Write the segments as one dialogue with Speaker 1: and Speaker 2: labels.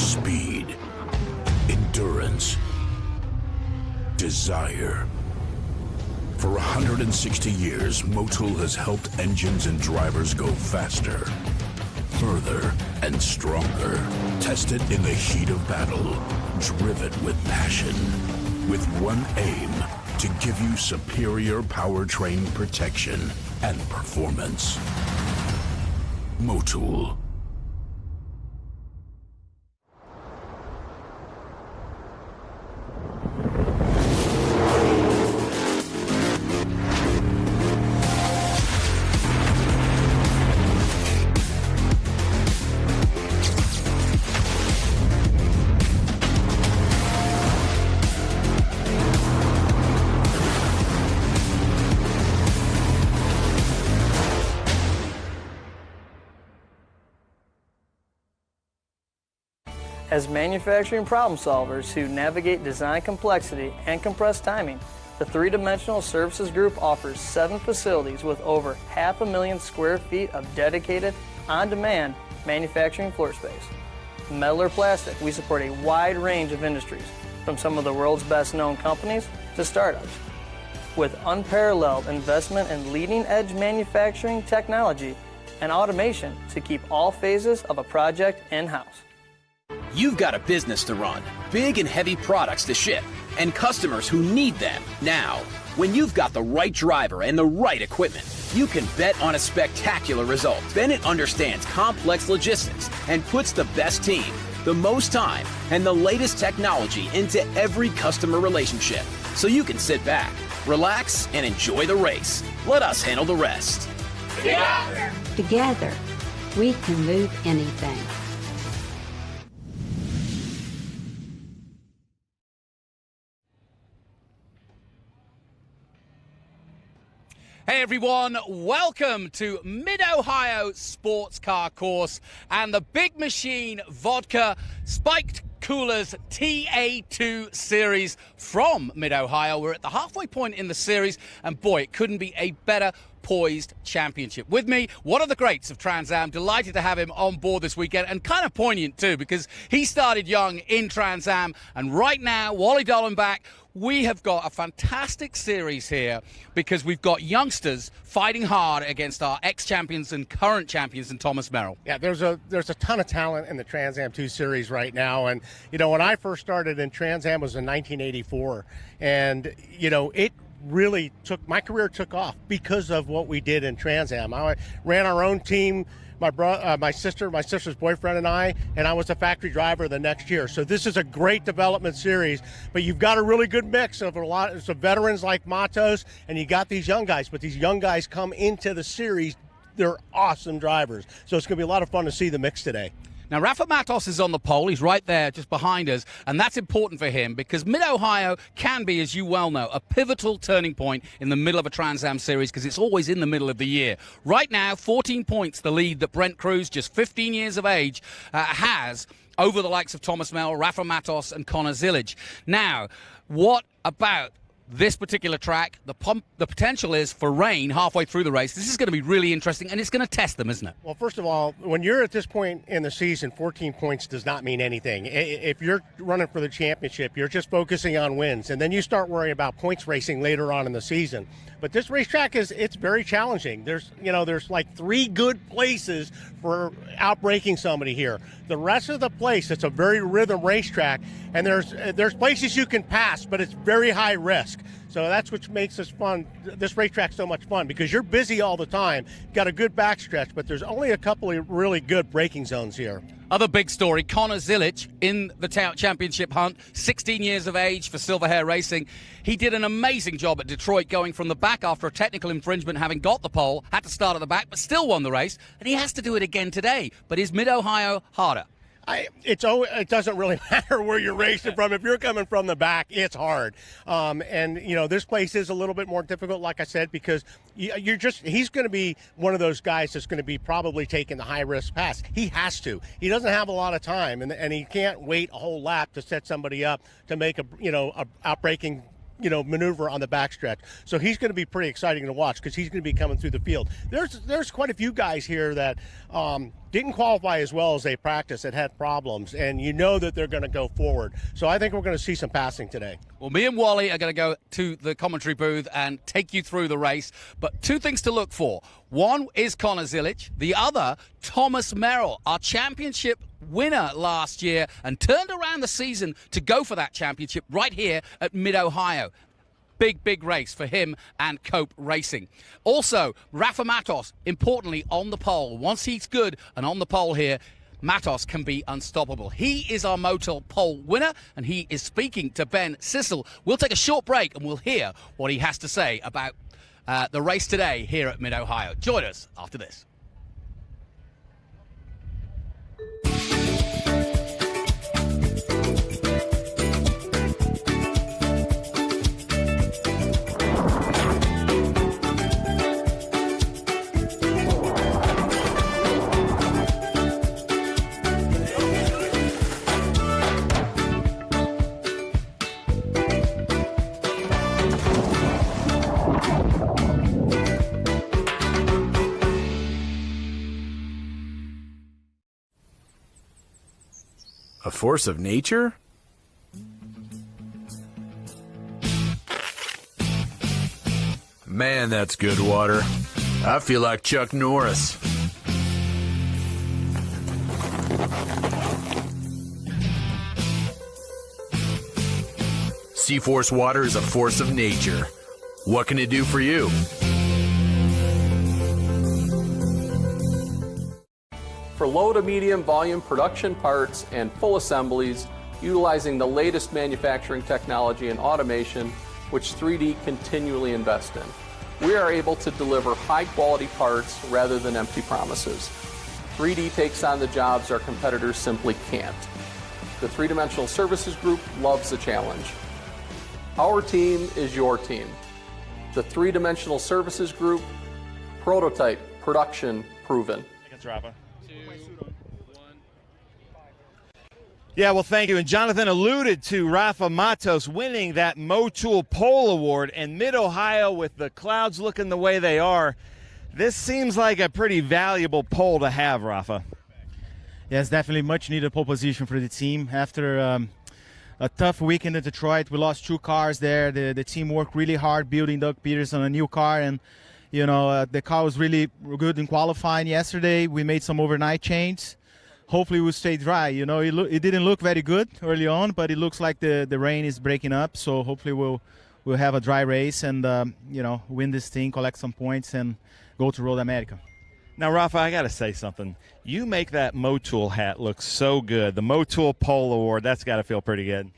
Speaker 1: Speed, endurance, desire. For 160 years, Motul has helped engines and drivers go faster, further, and stronger. Tested in the heat of battle, driven with passion, with one aim, to give you superior powertrain protection and performance. Motul.
Speaker 2: As manufacturing problem solvers who navigate design complexity and compressed timing, the three-dimensional services group offers 7 facilities with over 500,000 square feet of dedicated, on-demand manufacturing floor space. Metal or plastic, we support a wide range of industries, from some of the world's best-known companies to startups. With unparalleled investment in leading-edge manufacturing technology and automation to keep all phases of a project in-house.
Speaker 3: You've got a business to run, big and heavy products to ship, and customers who need them now. When you've got the right driver and the right equipment, you can bet on a spectacular result. Bennett understands complex logistics and puts the best team, the most time, and the latest technology into every customer relationship. So you can sit back, relax, and enjoy the race. Let us handle the rest.
Speaker 4: Together! Together, we can move anything.
Speaker 5: Hey everyone, welcome to Mid-Ohio Sports Car Course and the Big Machine Vodka Spiked Coolers TA2 series from Mid-Ohio. We're at the halfway point in the series, and boy, it couldn't be a better poised championship. With me, one of the greats of Trans Am. Delighted to have him on board this weekend, and kind of poignant too, because he started young in Trans Am, and right now, Wally Dollenbach, we have got a fantastic series here because we've got youngsters fighting hard against our ex-champions and current champions in Thomas Merrill.
Speaker 6: Yeah, there's a ton of talent in the Trans Am 2 series right now. And, you know, when I first started in Trans Am was in 1984. And, you know, it really my career took off because of what we did in Trans Am. I ran our own team. My sister's boyfriend and I was a factory driver the next year. So this is a great development series, but you've got a really good mix of some veterans like Matos, and you got these young guys, but these young guys come into the series, they're awesome drivers. So it's going to be a lot of fun to see the mix today.
Speaker 5: Now, Rafa Matos is on the pole. He's right there just behind us, and that's important for him because Mid-Ohio can be, as you well know, a pivotal turning point in the middle of a Trans Am series because it's always in the middle of the year. Right now, 14 points, the lead that Brent Cruz, just 15 years of age, has over the likes of Thomas Merrill, Rafa Matos, and Connor Zillage. Now, what about this particular track? The potential is for rain halfway through the race. This is going to be really interesting, and it's going to test them, isn't it?
Speaker 6: Well, first of all, when you're at this point in the season, 14 points does not mean anything. If you're running for the championship, you're just focusing on wins, and then you start worrying about points racing later on in the season. But this racetrack it's very challenging. There's like 3 good places for outbraking somebody here. The rest of the place, it's a very rhythm racetrack, and there's places you can pass, but it's very high risk. So that's what makes this racetrack so much fun, because you're busy all the time. Got a good backstretch, but there's only a couple of really good braking zones here.
Speaker 5: Other big story, Connor Zillage in the championship hunt, 16 years of age for Silver Hair Racing. He did an amazing job at Detroit going from the back after a technical infringement, having got the pole, had to start at the back, but still won the race. And he has to do it again today. But is Mid-Ohio harder?
Speaker 6: It doesn't really matter where you're racing from. If you're coming from the back, it's hard. And, you know, this place is a little bit more difficult, like I said, because he's going to be one of those guys that's going to be probably taking the high-risk pass. He has to. He doesn't have a lot of time, and he can't wait a whole lap to set somebody up to make a outbraking maneuver on the backstretch. So he's going to be pretty exciting to watch because he's going to be coming through the field. There's quite a few guys here that didn't qualify as well as they practiced, that had problems, and you know that they're going to go forward. So I think we're going to see some passing today.
Speaker 5: Well, me and Wally are going to go to the commentary booth and take you through the race. But two things to look for. One is Connor Zilic. The other, Thomas Merrill, our championship winner last year and turned around the season to go for that championship right here at Mid-Ohio. Big race for him and Cope Racing. Also, Rafa Matos, importantly, on the pole. Once he's good and on the pole here, Matos can be unstoppable. He is our Motul pole winner, and he is speaking to Ben Sissel. We'll take a short break, and we'll hear what he has to say about the race today here at Mid-Ohio. Join us after this.
Speaker 7: A force of nature? Man, that's good water. I feel like Chuck Norris. Seaforce water is a force of nature. What can it do for you?
Speaker 8: For low to medium volume production parts and full assemblies, utilizing the latest manufacturing technology and automation, which 3D continually invest in. We are able to deliver high quality parts rather than empty promises. 3D takes on the jobs our competitors simply can't. The three-dimensional services group loves the challenge. Our team is your team. The three-dimensional services group, prototype, production, proven.
Speaker 9: Thanks, Rafa. Yeah, well, thank you. And Jonathan alluded to Rafa Matos winning that Motul Pole Award, and Mid-Ohio, with the clouds looking the way they are, this seems like a pretty valuable pole to have, Rafa.
Speaker 10: Yes, definitely much needed pole position for the team. After a tough weekend in Detroit, we lost 2 cars there. The team worked really hard building Doug Peterson a new car, and the car was really good in qualifying yesterday. We made some overnight changes. Hopefully we'll stay dry. It didn't look very good early on, but it looks like the rain is breaking up. So hopefully we'll have a dry race and win this thing, collect some points, and go to Road America.
Speaker 9: Now, Rafa, I got to say something. You make that Motul hat look so good. The Motul Pole Award, that's got to feel pretty good.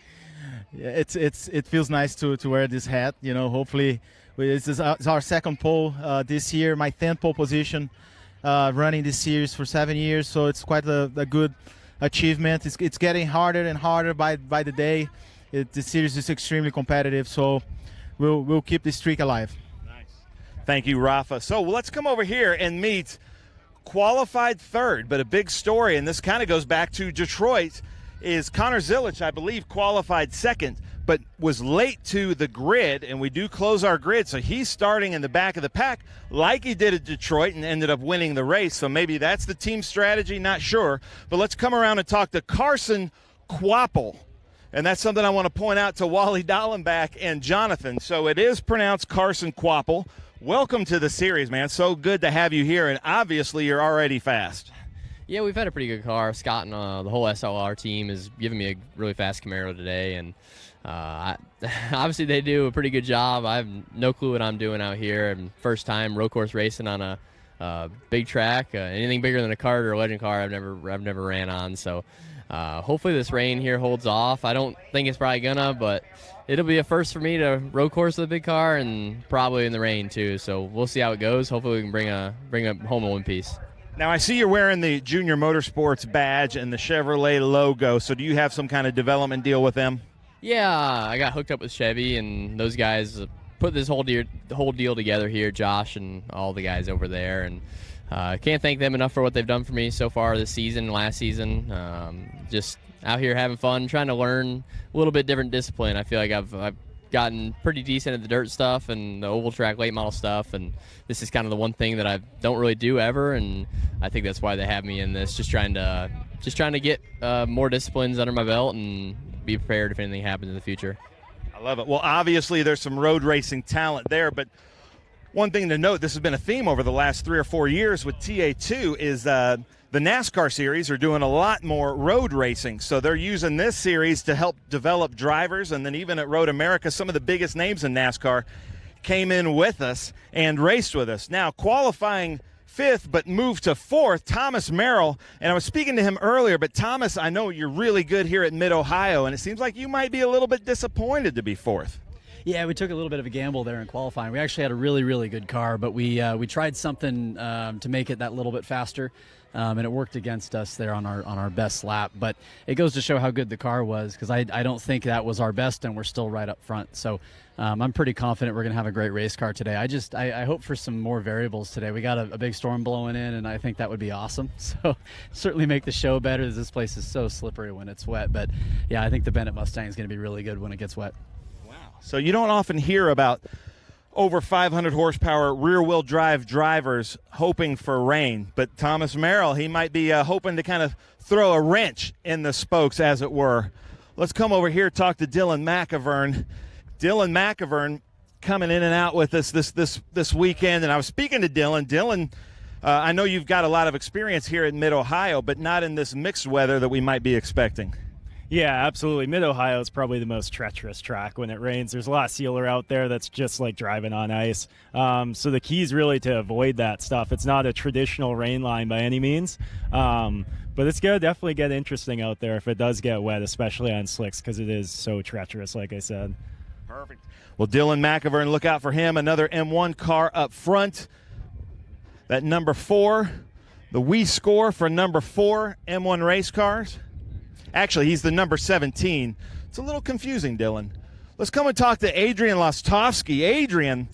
Speaker 10: Yeah, it feels nice to wear this hat. Hopefully it's our second pole this year, my 10th pole position. Running this series for 7 years, so it's quite a good achievement. It's getting harder and harder by the day. The series is extremely competitive, so we'll keep this streak alive.
Speaker 9: Nice. Thank you, Rafa. So let's come over here and meet qualified third, but a big story, and this kind of goes back to Detroit, is Connor Zilic, I believe, qualified second, but was late to the grid, and we do close our grid, so he's starting in the back of the pack like he did at Detroit and ended up winning the race. So maybe that's the team strategy, not sure. But let's come around and talk to Carson Quapple, and that's something I want to point out to Wally Dallenbach and Jonathan. So it is pronounced Carson Quapple. Welcome to the series, man. So good to have you here, and obviously you're already fast.
Speaker 11: Yeah, we've had a pretty good car. Scott and the whole SLR team has given me a really fast Camaro today, and obviously they do a pretty good job. I have no clue what I'm doing out here. And first time road course racing on a big track. Anything bigger than a kart or a legend car I've never ran on. So hopefully this rain here holds off. I don't think it's probably gonna, but it'll be a first for me to road course with a big car, and probably in the rain too. So we'll see how it goes. Hopefully we can bring a home in one piece.
Speaker 9: Now, I see you're wearing the Junior Motorsports badge and the Chevrolet logo, so do you have some kind of development deal with them?
Speaker 11: Yeah, I got hooked up with Chevy, and those guys put this whole deal together here, Josh and all the guys over there, and can't thank them enough for what they've done for me so far this season, last season. Just out here having fun, trying to learn a little bit different discipline. I feel like I've gotten pretty decent at the dirt stuff and the oval track late model stuff, and this is kind of the one thing that I don't really do ever, and I think that's why they have me in this, just trying to get more disciplines under my belt and be prepared if anything happens in the future.
Speaker 9: I love it. Well, obviously there's some road racing talent there, but one thing to note, this has been a theme over the last 3 or 4 years with TA2, is the NASCAR series are doing a lot more road racing. So they're using this series to help develop drivers, and then even at Road America, some of the biggest names in NASCAR came in with us and raced with us. Now, qualifying 5th but moved to 4th, Thomas Merrill, and I was speaking to him earlier, but Thomas, I know you're really good here at Mid-Ohio, and it seems like you might be a little bit disappointed to be 4th.
Speaker 12: Yeah, we took a little bit of a gamble there in qualifying. We actually had a really, really good car, but we tried something to make it that little bit faster, and it worked against us there on our best lap. But it goes to show how good the car was, because I don't think that was our best, and we're still right up front. So I'm pretty confident we're going to have a great race car today. I hope for some more variables today. We got a big storm blowing in, and I think that would be awesome. So certainly make the show better, as this place is so slippery when it's wet. But yeah, I think the Bennett Mustang is going to be really good when it gets wet.
Speaker 9: So you don't often hear about over 500 horsepower rear-wheel drive drivers hoping for rain, but Thomas Merrill, he might be hoping to kind of throw a wrench in the spokes, as it were. Let's come over here, talk to Dylan McIvern. Dylan McIvern coming in and out with us this weekend, and I was speaking to Dylan. Dylan, I know you've got a lot of experience here at Mid-Ohio, but not in this mixed weather that we might be expecting.
Speaker 13: Yeah, absolutely. Mid-Ohio is probably the most treacherous track when it rains. There's a lot of sealer out there that's just like driving on ice. So the key is really to avoid that stuff. It's not a traditional rain line by any means, but it's going to definitely get interesting out there if it does get wet, especially on slicks, because it is so treacherous, like I said.
Speaker 9: Perfect. Well, Dylan McIvern, look out for him. Another M1 car up front. That number 4, the we score for number 4 M1 race cars. Actually, he's the number 17. It's a little confusing, Dylan. Let's come and talk to Adrian Lostovsky. Adrian,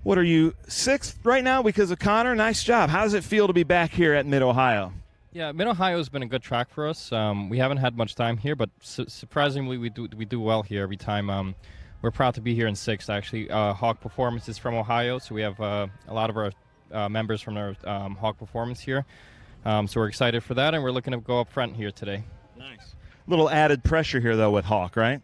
Speaker 9: what are you, 6th right now because of Connor? Nice job. How does it feel to be back here at Mid-Ohio?
Speaker 14: Yeah, Mid-Ohio has been a good track for us. We haven't had much time here, but surprisingly, we do well here every time. We're proud to be here in 6th, actually. Hawk Performance is from Ohio, so we have a lot of our members from our Hawk Performance here. So we're excited for that, and we're looking to go up front here today.
Speaker 9: Nice. Little added pressure here, though, with Hawk, right?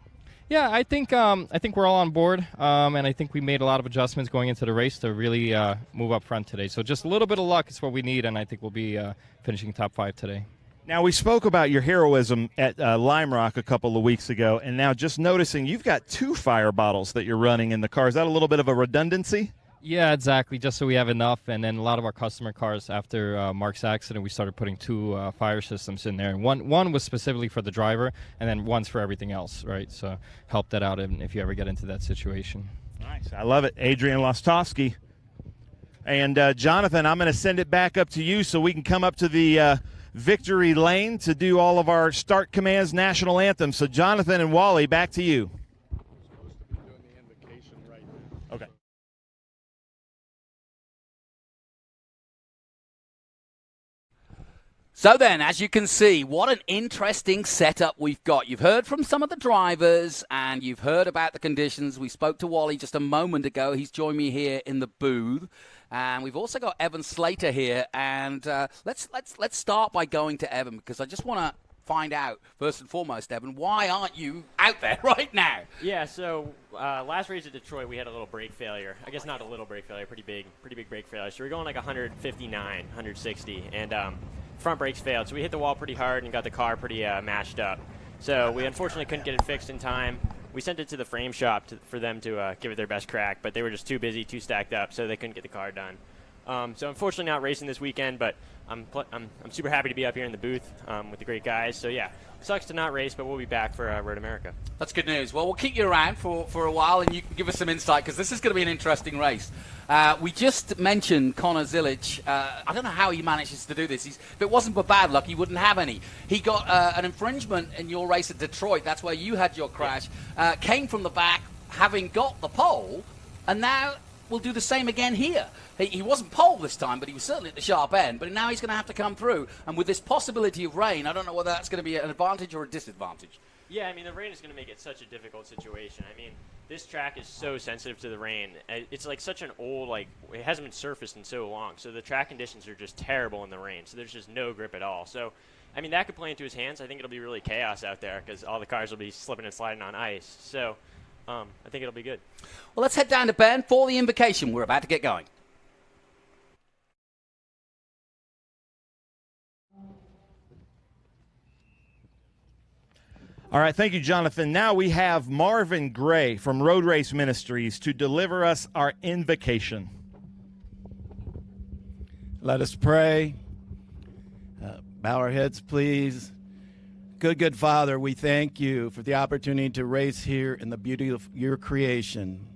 Speaker 14: Yeah, I think we're all on board, and I think we made a lot of adjustments going into the race to really move up front today. So just a little bit of luck is what we need, and I think we'll be finishing top 5 today.
Speaker 9: Now, we spoke about your heroism at Lime Rock a couple of weeks ago, and now just noticing you've got 2 fire bottles that you're running in the car. Is that a little bit of a redundancy?
Speaker 14: Yeah, exactly, just so we have enough. And then a lot of our customer cars, after Mark's accident, we started putting 2 fire systems in there. And one was specifically for the driver, and then one's for everything else, right? So help that out if you ever get into that situation.
Speaker 9: Nice. I love it. Adrian Lostovsky. And Jonathan, I'm going to send it back up to you so we can come up to the victory lane to do all of our start commands, national anthem. So Jonathan and Wally, back to you. Okay.
Speaker 5: So then, as you can see, what an interesting setup we've got. You've heard from some of the drivers, and you've heard about the conditions. We spoke to Wally just a moment ago. He's joined me here in the booth. And we've also got Evan Slater here. And let's start by going to Evan, because I just want to find out, first and foremost, Evan, why aren't you out there right now?
Speaker 15: Yeah, so last race at Detroit, we had a little brake failure. I guess not a little brake failure, pretty big brake failure. So we're going like 159, 160, and front brakes failed. So we hit the wall pretty hard and got the car pretty mashed up. So we unfortunately couldn't get it fixed in time. We sent it to the frame shop for them to give it their best crack, but they were just too busy, too stacked up, so they couldn't get the car done. So unfortunately not racing this weekend, but I'm super happy to be up here in the booth with the great guys. So yeah, sucks to not race, but we'll be back for Road America.
Speaker 5: That's good news. Well, we'll keep you around for a while, and you can give us some insight, because this is going to be an interesting race. We just mentioned Connor Zilic. I don't know how he manages to do this. If it wasn't for bad luck, he wouldn't have any. He got an infringement in your race at Detroit. That's where you had your crash. Came from the back, having got the pole, and now will do the same again here. He wasn't pole this time, but he was certainly at the sharp end. But now he's going to have to come through. And with this possibility of rain, I don't know whether that's going to be an advantage or a disadvantage.
Speaker 15: Yeah, I mean, the rain is going to make it such a difficult situation. I mean, this track is so sensitive to the rain. It's like such an old, like, it hasn't been surfaced in so long. So the track conditions are just terrible in the rain. So there's just no grip at all. So, I mean, that could play into his hands. I think it'll be really chaos out there because all the cars will be slipping and sliding on ice. So I think it'll be good.
Speaker 5: Well, let's head down to Ben for the invocation. We're about to get going.
Speaker 9: All right, thank you, Jonathan. Now we have Marvin Gray from Road Race Ministries to deliver us our invocation.
Speaker 16: Let us pray. Bow our heads, please. Good Father, we thank you for the opportunity to race here in the beauty of your creation.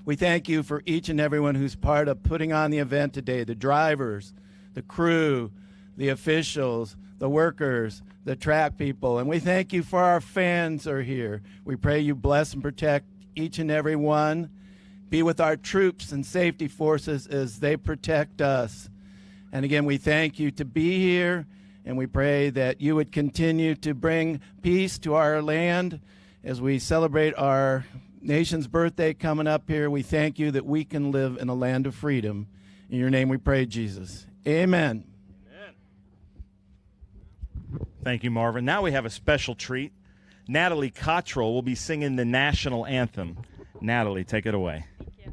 Speaker 16: We thank you for each and everyone who's part of putting on the event today, the drivers, the crew, the officials, the workers, the track people, and we thank you for our fans are here. We pray you bless and protect each and every one. Be with our troops and safety forces as they protect us. And again, we thank you to be here, and we pray that you would continue to bring peace to our land as we celebrate our nation's birthday coming up here. We thank you that we can live in a land of freedom. In your name we pray, Jesus. Amen.
Speaker 9: Thank you, Marvin. Now we have a special treat. Natalie Cottrell will be singing the national anthem. Natalie, take it away.
Speaker 17: Thank you.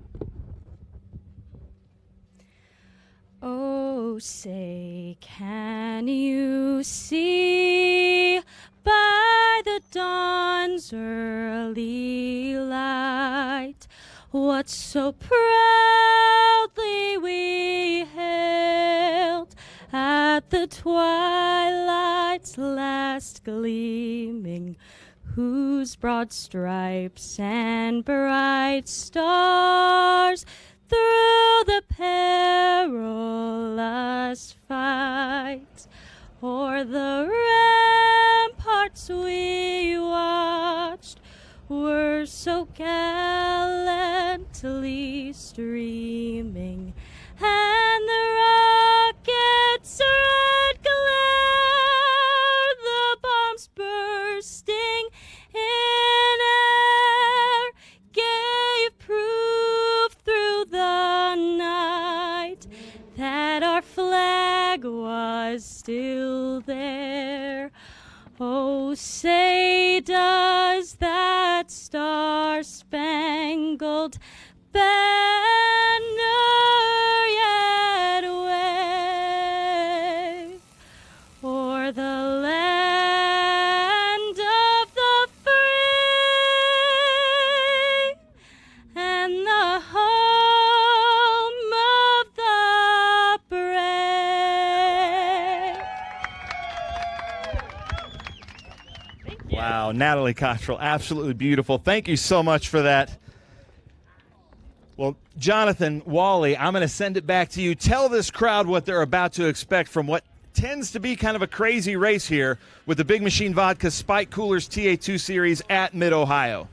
Speaker 17: Oh, say, can you see by the dawn's early light what so proudly we hailed at the twilight's last gleaming, whose broad stripes and bright stars through the perilous fight o'er the ramparts we watched were so gallantly streaming, and the rocket's red glare, the bombs bursting in air, gave proof through the night that our flag was still there. Oh, say, does that star-spangled banner yet wave o'er the land of the free and the home of the brave?
Speaker 9: Wow, Natalie Cottrell, absolutely beautiful. Thank you so much for that. Well, Jonathan, Wally, I'm going to send it back to you. Tell this crowd what they're about to expect from what tends to be kind of a crazy race here with the Big Machine Vodka Spike Coolers TA2 Series at Mid-Ohio.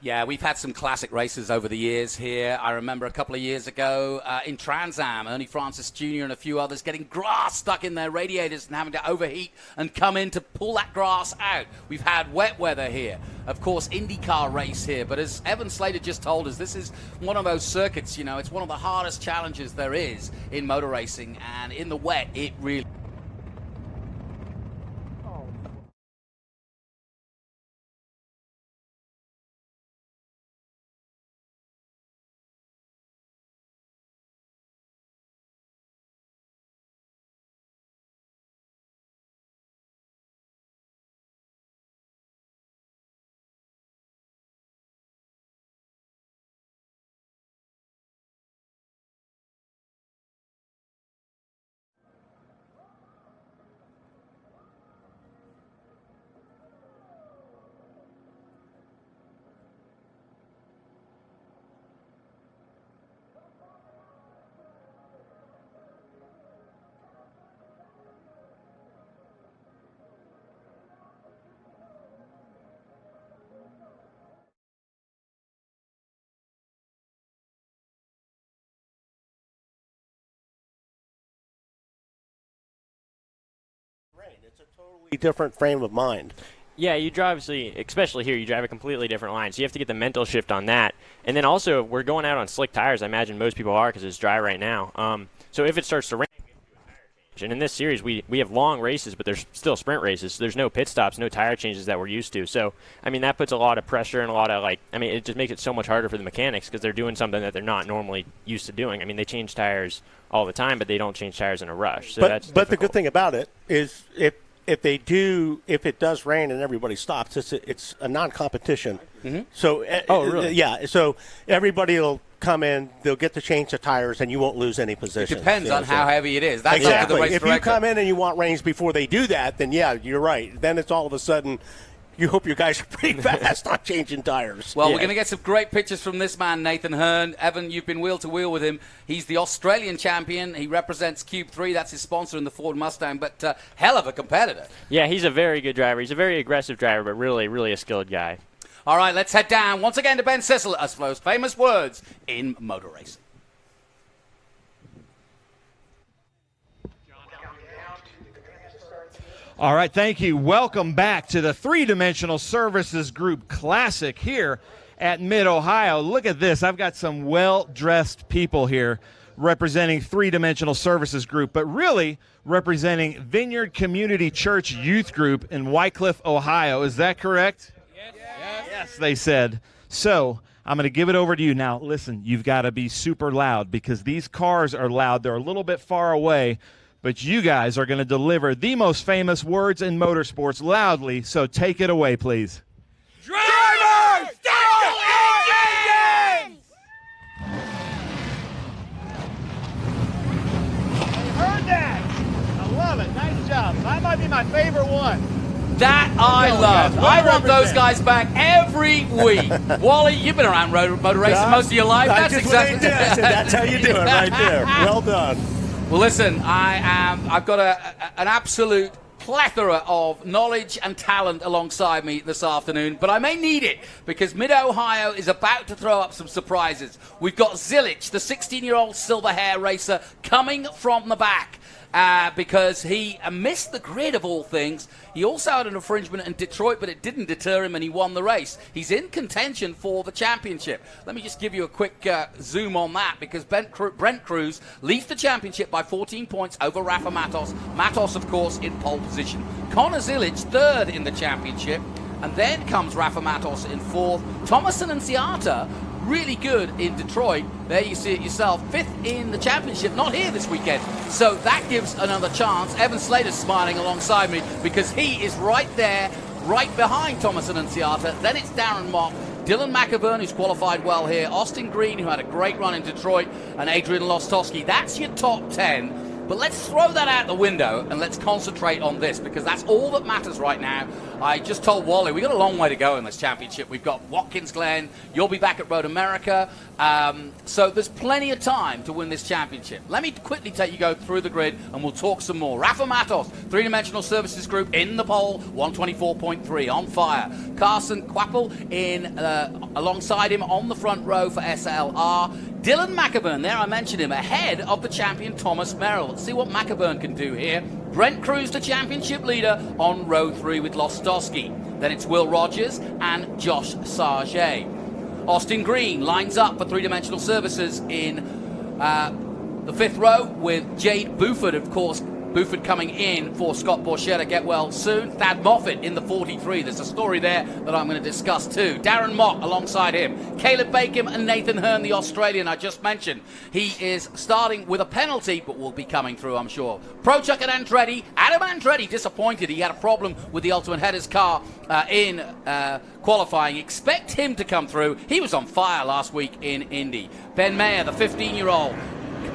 Speaker 5: Yeah, we've had some classic races over the years here. I remember a couple of years ago in Trans Am, Ernie Francis Jr. and a few others getting grass stuck in their radiators and having to overheat and come in to pull that grass out. We've had wet weather here. Of course, IndyCar race here. But as Evan Slater just told us, this is one of those circuits, you know, it's one of the hardest challenges there is in motor racing. And in the wet, it really...
Speaker 6: It's a totally different frame of mind.
Speaker 15: Yeah, you drive, especially here, you drive a completely different line. So you have to get the mental shift on that. And then also, we're going out on slick tires. I imagine most people are because it's dry right now. So if it starts to rain, and in this series, we have long races, but there's still sprint races. So there's no pit stops, no tire changes that we're used to. So, I mean, that puts a lot of pressure and a lot of, it just makes it so much harder for the mechanics because they're doing something that they're not normally used to doing. I mean, they change tires all the time, but they don't change tires in a rush. So
Speaker 6: but the good thing about it is if it does rain and everybody stops, it's a non-competition.
Speaker 5: Mm-hmm.
Speaker 6: So
Speaker 5: really?
Speaker 6: Yeah. So everybody will come in, they'll get to change the tires, and you won't lose any position.
Speaker 5: It depends on how heavy it is. That's
Speaker 6: exactly.
Speaker 5: up to the race
Speaker 6: If
Speaker 5: director.
Speaker 6: you come in and you want rains before they do that, then yeah, you're right. Then it's all of a sudden, you hope your guys are pretty fast on changing tires.
Speaker 5: Well, we're going to get some great pictures from this man, Nathan Hearn. Evan, you've been wheel to wheel with him. He's the Australian champion. He represents Cube 3. That's his sponsor in the Ford Mustang, but hell of a competitor.
Speaker 15: Yeah, he's a very good driver. He's a very aggressive driver, but really, really a skilled guy.
Speaker 5: All right, let's head down once again to Ben Sissel as those famous words in motor racing.
Speaker 9: All right, thank you. Welcome back to the Three-Dimensional Services Group Classic here at Mid-Ohio. Look at this. I've got some well-dressed people here representing Three-Dimensional Services Group, but really representing Vineyard Community Church Youth Group in Wycliffe, Ohio. Is that correct? Yes, they said. So I'm going to give it over to you. Now, listen, you've got to be super loud because these cars are loud. They're a little bit far away, but you guys are going to deliver the most famous words in motorsports loudly, so take it away, please.
Speaker 18: Drivers, start your engines!
Speaker 9: You heard that? I love it. Nice job. That might be my favorite one.
Speaker 5: That I love. I want those guys back every week. Wally, you've been around motor racing most of your life. That's exactly
Speaker 6: that's how you do it right there. Well done.
Speaker 5: Well, listen, I've got an absolute plethora of knowledge and talent alongside me this afternoon, but I may need it because Mid-Ohio is about to throw up some surprises. We've got Zilich, the 16-year-old silver hair racer, coming from the back. Because he missed the grid of all things. He also had an infringement in Detroit, but it didn't deter him, and he won the race. He's in contention for the championship. Let me just give you a quick zoom on that, because Brent Cruz leads the championship by 14 points over Rafa Matos. Matos, of course, in pole position. Connor Zilich, third in the championship, and then comes Rafa Matos in fourth. Thomas Annunziata, really good in Detroit. There you see it yourself. Fifth in the championship, not here this weekend. So that gives another chance. Evan Slater's smiling alongside me because he is right there, right behind Thomas Annunziata. Then it's Darren Mock, Dylan McAvern, who's qualified well here, Austin Green, who had a great run in Detroit, and Adrian Lostowski. That's your top 10. But let's throw that out the window and let's concentrate on this because that's all that matters right now. I just told Wally we've got a long way to go in this championship. We've got Watkins Glen. You'll be back at Road America. So there's plenty of time to win this championship. Let me quickly go through the grid and we'll talk some more. Rafa Matos, Three-Dimensional Services Group in the pole, 124.3 on fire. Carson Quapple in alongside him on the front row for SLR. Dylan McAvern, there I mentioned him, ahead of the champion Thomas Merrill. Let's see what McAvern can do here. Brent Cruz, the championship leader, on row 3 with Lostowski. Then it's Will Rogers and Josh Sargé. Austin Green lines up for Three-Dimensional Services in the 5th row with Jade Buford, of course. Buford coming in for Scott Borchetta. Get well soon. Thad Moffitt in the 43. There's a story there that I'm going to discuss too. Darren Mock alongside him. Caleb Bacon and Nathan Hearn, the Australian I just mentioned. He is starting with a penalty, but will be coming through, I'm sure. Prochuk and Andretti. Adam Andretti disappointed. He had a problem with the Ultimate Headers car in qualifying. Expect him to come through. He was on fire last week in Indy. Ben Mayer, the 15-year-old.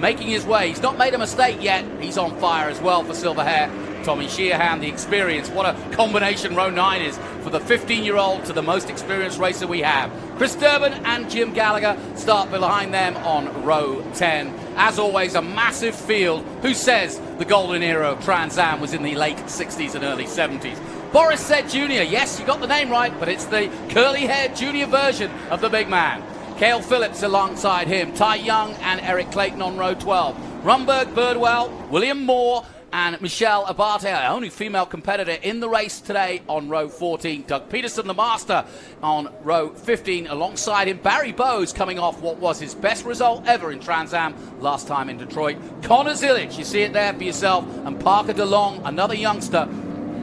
Speaker 5: Making his way. He's not made a mistake yet. He's on fire as well for silver hair. Tommy Sheehan, the experience. What a combination row 9 is for the 15-year-old to the most experienced racer we have. Chris Durbin and Jim Gallagher start behind them on row 10. As always, a massive field. Who says the golden era of Trans Am was in the late 60s and early 70s? Boris said Jr. Yes, you got the name right, but it's the curly-haired junior version of the big man. Cale Phillips alongside him, Ty Young and Eric Clayton on row 12. Rumberg, Birdwell, William Moore, and Michelle Abate, our only female competitor in the race today on row 14. Doug Peterson, the master, on row 15. Alongside him, Barry Bowes, coming off what was his best result ever in Trans Am last time in Detroit. Connor Zilic, you see it there for yourself, and Parker DeLong, another youngster,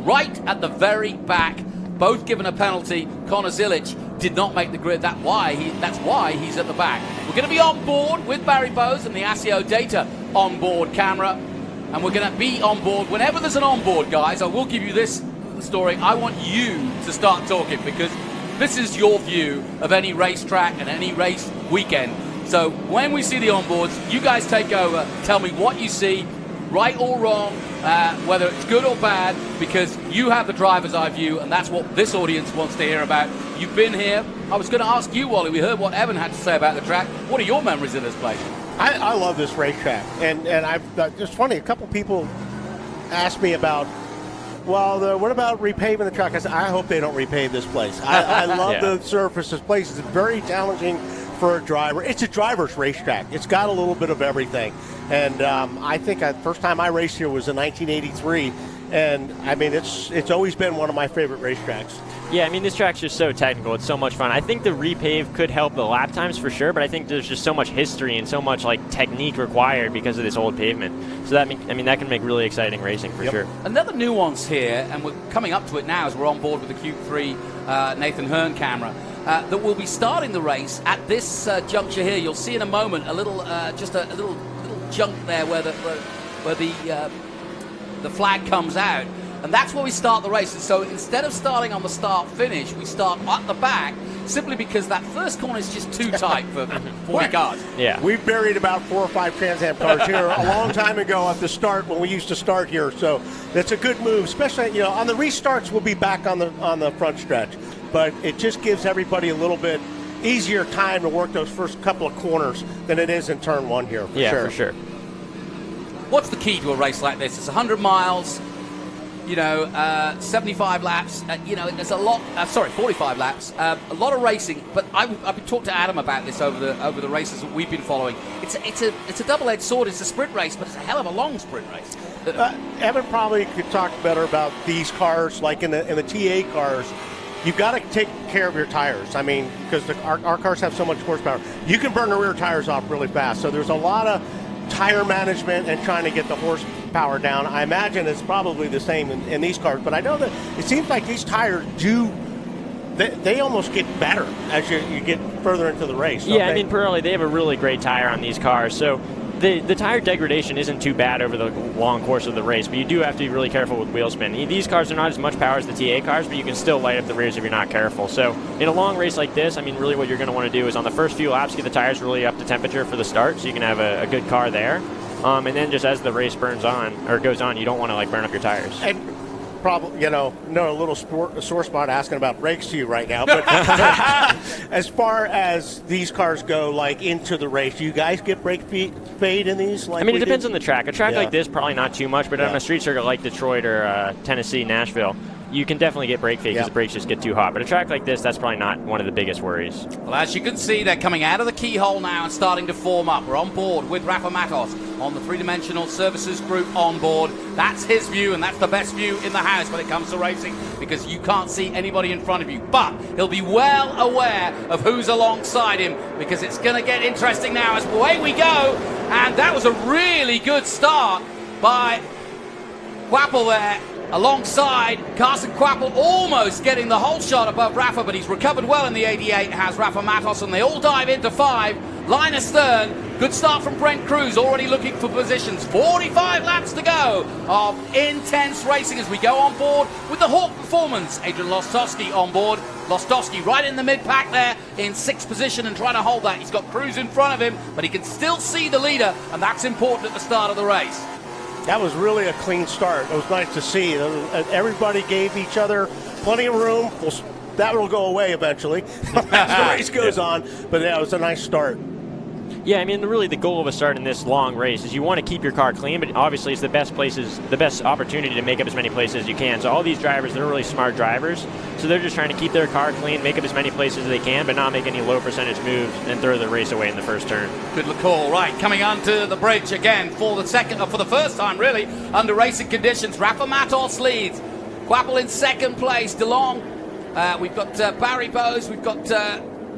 Speaker 5: right at the very back, both given a penalty. Connor Zilic did not make the grid. That's why he's at the back. We're going to be on board with Barry Bowes and the ASIO Data onboard camera. And we're going to be on board whenever there's an onboard, guys. I will give you this story. I want you to start talking because this is your view of any racetrack and any race weekend. So when we see the onboards, you guys take over. Tell me what you see, right or wrong, whether it's good or bad, because you have the driver's eye view, and that's what this audience wants to hear about. You've been here. I was going to ask you, Wally. We heard what Evan had to say about the track. What are your memories of this place?
Speaker 6: I love this racetrack, and I've just funny. A couple people asked me about, well, what about repaving the track? I said, I hope they don't repave this place. I love the surface. This place is very challenging for a driver. It's a driver's racetrack. It's got a little bit of everything, and I think the first time I raced here was in 1983, and I mean it's always been one of my favorite racetracks.
Speaker 15: Yeah, I mean, this track's just so technical. It's so much fun. I think the repave could help the lap times for sure, but I think there's just so much history and so much like technique required because of this old pavement. So that that can make really exciting racing for sure.
Speaker 5: Another nuance here, and we're coming up to it now as we're on board with the Cube 3 Nathan Hearn camera, that we'll be starting the race at this juncture here. You'll see in a moment a little, just a little junk there where the flag comes out. And that's where we start the race. And so instead of starting on the start-finish, we start at the back simply because that first corner is just too tight for 40 cars.
Speaker 15: Yeah.
Speaker 6: We buried about 4 or 5 Trans Am cars here a long time ago at the start when we used to start here. So that's a good move, especially on the restarts. We'll be back on the front stretch, but it just gives everybody a little bit easier time to work those first couple of corners than it is in turn 1 here.
Speaker 15: For sure.
Speaker 5: What's the key to a race like this? It's 100 miles. 75 laps, there's a lot, 45 laps, a lot of racing, but I've been talking to Adam about this over the races that we've been following. It's a double-edged sword. It's a sprint race, but it's a hell of a long sprint race.
Speaker 6: Evan probably could talk better about these cars, like in the TA cars. You've got to take care of your tires. I mean, because our cars have so much horsepower. You can burn the rear tires off really fast, so there's a lot of tire management and trying to get the horsepower down. I imagine it's probably the same in these cars, but I know that it seems like these tires they almost get better as you get further into the race.
Speaker 15: Yeah, I mean, Pirelli, they have a really great tire on these cars, so the tire degradation isn't too bad over the long course of the race, but you do have to be really careful with wheel spin. These cars are not as much power as the TA cars, but you can still light up the rears if you're not careful. So in a long race like this, I mean, really what you're going to want to do is on the first few laps, get the tires really up to temperature for the start so you can have a good car there. And then just as the race goes on, you don't want to burn up your tires.
Speaker 6: And probably, a little sore spot asking about brakes to you right now. But as far as these cars go, into the race, do you guys get brake fade in these?
Speaker 15: I mean, it depends on the track. A track like this, probably not too much, but on a street circuit like Detroit or Tennessee, Nashville, you can definitely get brake fade because the brakes just get too hot. But a track like this, that's probably not one of the biggest worries.
Speaker 5: Well, as you can see, they're coming out of the keyhole now and starting to form up. We're on board with Rafa Matos on the three-dimensional services group on board. That's his view, and that's the best view in the house when it comes to racing because you can't see anybody in front of you. But he'll be well aware of who's alongside him because it's going to get interesting now as away we go. And that was a really good start by Quapple there. Alongside Carson Quapple, almost getting the whole shot above Rafa, but he's recovered well in the 88, has Rafa Matos, and they all dive into 5. Line astern, good start from Brent Cruz, already looking for positions. 45 laps to go of intense racing as we go on board with the Hawk Performance. Adrian Lostowski on board. Lostowski right in the mid-pack there in 6th position and trying to hold that. He's got Cruz in front of him, but he can still see the leader, and that's important at the start of the race.
Speaker 6: That was really a clean start. It was nice to see. Everybody gave each other plenty of room. That will go away eventually as the race goes on. But yeah, it was a nice start.
Speaker 15: Yeah, I mean, really the goal of a start in this long race is you want to keep your car clean, but obviously it's the best opportunity to make up as many places as you can. So all these drivers, they're really smart drivers, so they're just trying to keep their car clean, make up as many places as they can, but not make any low percentage moves and throw the race away in the first turn.
Speaker 5: Good call. Right, coming onto the bridge again for the first time really under racing conditions. Rafa Matos leads. Quapple in second place. DeLong. We've got Barry Bowes. We've got.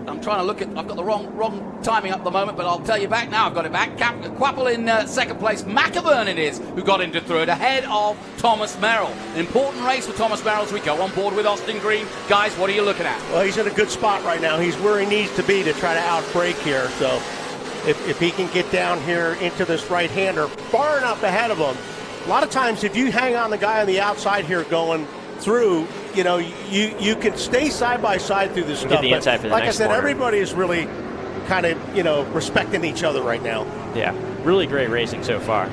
Speaker 5: I'm trying to look at. I've got the wrong timing up at the moment, but I'll tell you back now. I've got it back. Quapple in second place. McAvern it is who got into third ahead of Thomas Merrill. An important race for Thomas Merrill as we go on board with Austin Green. Guys, what are you looking at?
Speaker 6: Well, he's in a good spot right now. He's where he needs to be to try to outbreak here. So if he can get down here into this right-hander far enough ahead of him, a lot of times if you hang on the guy on the outside here going through, you know, you can stay side by side through this stuff.
Speaker 15: Get the inside for the
Speaker 6: like
Speaker 15: next
Speaker 6: I said,
Speaker 15: corner.
Speaker 6: everybody is really kind of, you know, respecting each other right now.
Speaker 15: Yeah, really great racing so far.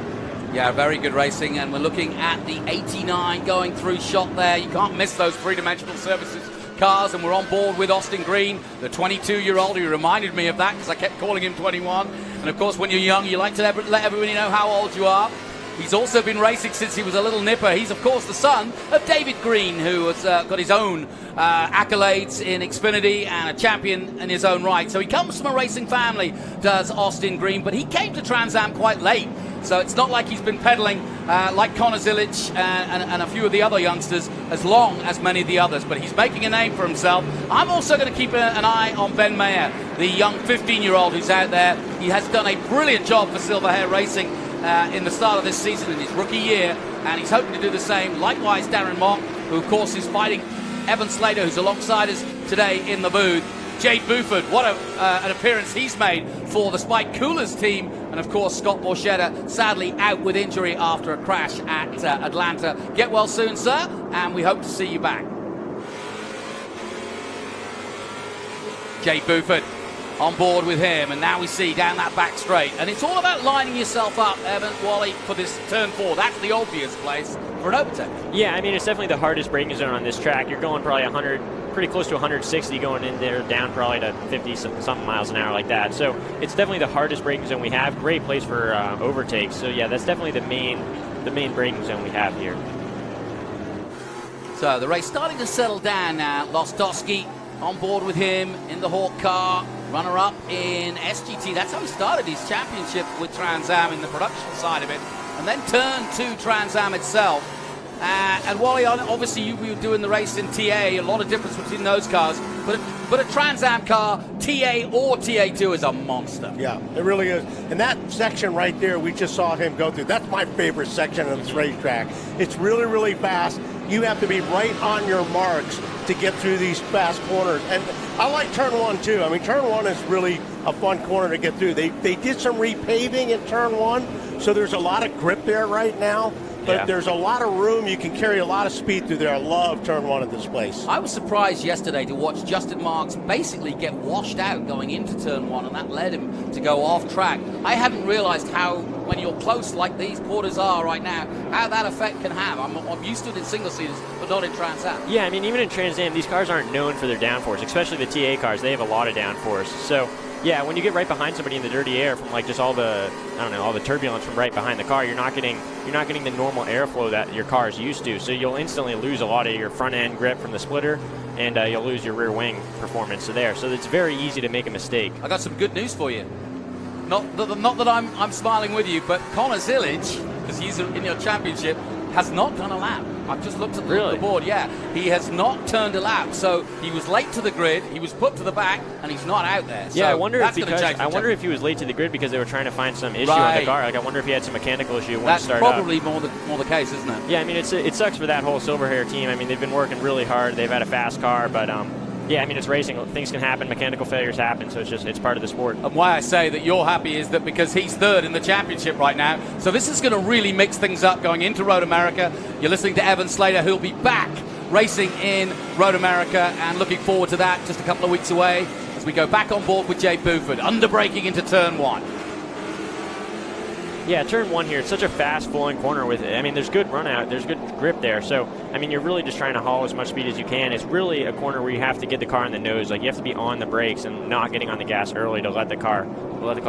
Speaker 5: Yeah, very good racing, and we're looking at the 89 going through shot there. You can't miss those three-dimensional services cars, and we're on board with Austin Green, the 22-year-old who reminded me of that because I kept calling him 21. And of course, when you're young, you like to let everybody know how old you are. He's also been racing since he was a little nipper. He's, of course, the son of David Green, who has got his own accolades in Xfinity and a champion in his own right. So he comes from a racing family, does Austin Green, but he came to Trans Am quite late. So it's not like he's been pedaling like Connor Zilic and a few of the other youngsters as long as many of the others. But he's making a name for himself. I'm also going to keep an eye on Ben Mayer, the young 15-year-old who's out there. He has done a brilliant job for Silver Hair Racing in the start of this season in his rookie year, and he's hoping to do the same. Likewise, Darren Mock, who of course is fighting Evan Slater, who's alongside us today in the booth. Jade Buford, what an appearance he's made for the Spike Coolers team. And of course, Scott Borchetta, sadly out with injury after a crash at Atlanta. Get well soon, sir, and we hope to see you back. Jade Buford on board with him, and now we see down that back straight. And it's all about lining yourself up, Evan, Wally, for this turn 4. That's the obvious place for an overtake.
Speaker 15: Yeah, I mean, it's definitely the hardest braking zone on this track. You're going probably 100, pretty close to 160 going in there, down probably to 50-something miles an hour like that. So it's definitely the hardest braking zone we have. Great place for overtakes. So yeah, that's definitely the main braking zone we have here.
Speaker 5: So the race starting to settle down now. Lostowski on board with him in the Hawk car. Runner-up in SGT. That's how he started his championship with Trans Am in the production side of it, and then turned to Trans Am itself. And Wally, obviously you were doing the race in TA, a lot of difference between those cars, but a Trans Am car, TA or TA2, is a monster.
Speaker 6: Yeah, it really is. And that section right there, we just saw him go through. That's my favorite section of this racetrack. It's really, really fast. You have to be right on your marks to get through these fast corners. And I like turn 1 too. I mean, turn 1 is really a fun corner to get through. They did some repaving at turn 1, so there's a lot of grip there right now. But there's a lot of room. You can carry a lot of speed through there. I love turn 1 at this place.
Speaker 5: I was surprised yesterday to watch Justin Marks basically get washed out going into turn 1, and that led him to go off track. I hadn't realized how, when you're close like these quarters are right now, how that effect can have. I'm used to it in single-seaters, but not in Trans Am.
Speaker 15: Yeah, I mean, even in Trans Am, these cars aren't known for their downforce, especially the TA cars. They have a lot of downforce. So yeah, when you get right behind somebody in the dirty air from like just all the, I don't know, all the turbulence from right behind the car, you're not getting the normal airflow that your car is used to. So you'll instantly lose a lot of your front end grip from the splitter, and you'll lose your rear wing performance there. So it's very easy to make a mistake.
Speaker 5: I got some good news for you. Not that I'm smiling with you, but Connor Zilic, because he's in your championship, has not done a lap. I've just looked at the board. Yeah, he has not turned a lap. So he was late to the grid. He was put to the back, and he's not out there.
Speaker 15: Yeah,
Speaker 5: so
Speaker 15: I wonder if he was late to the grid because they were trying to find some issue on the car. Like I wonder if he had some mechanical issue when it started.
Speaker 5: That's probably more the case, isn't it?
Speaker 15: Yeah, I mean it sucks for that whole Silver Hair team. I mean they've been working really hard. They've had a fast car, but yeah, I mean, it's racing. Things can happen. Mechanical failures happen, so it's part of the sport.
Speaker 5: And why I say that you're happy is that because he's third in the championship right now. So this is going to really mix things up going into Road America. You're listening to Evan Slater, who'll be back racing in Road America, and looking forward to that just a couple of weeks away as we go back on board with Jay Buford, under braking into turn 1.
Speaker 15: Yeah, turn 1 here. It's such a fast flowing corner with it. I mean, there's good run out. There's good grip there. So, I mean, you're really just trying to haul as much speed as you can. It's really a corner where you have to get the car in the nose. Like, you have to be on the brakes and not getting on the gas early to let the car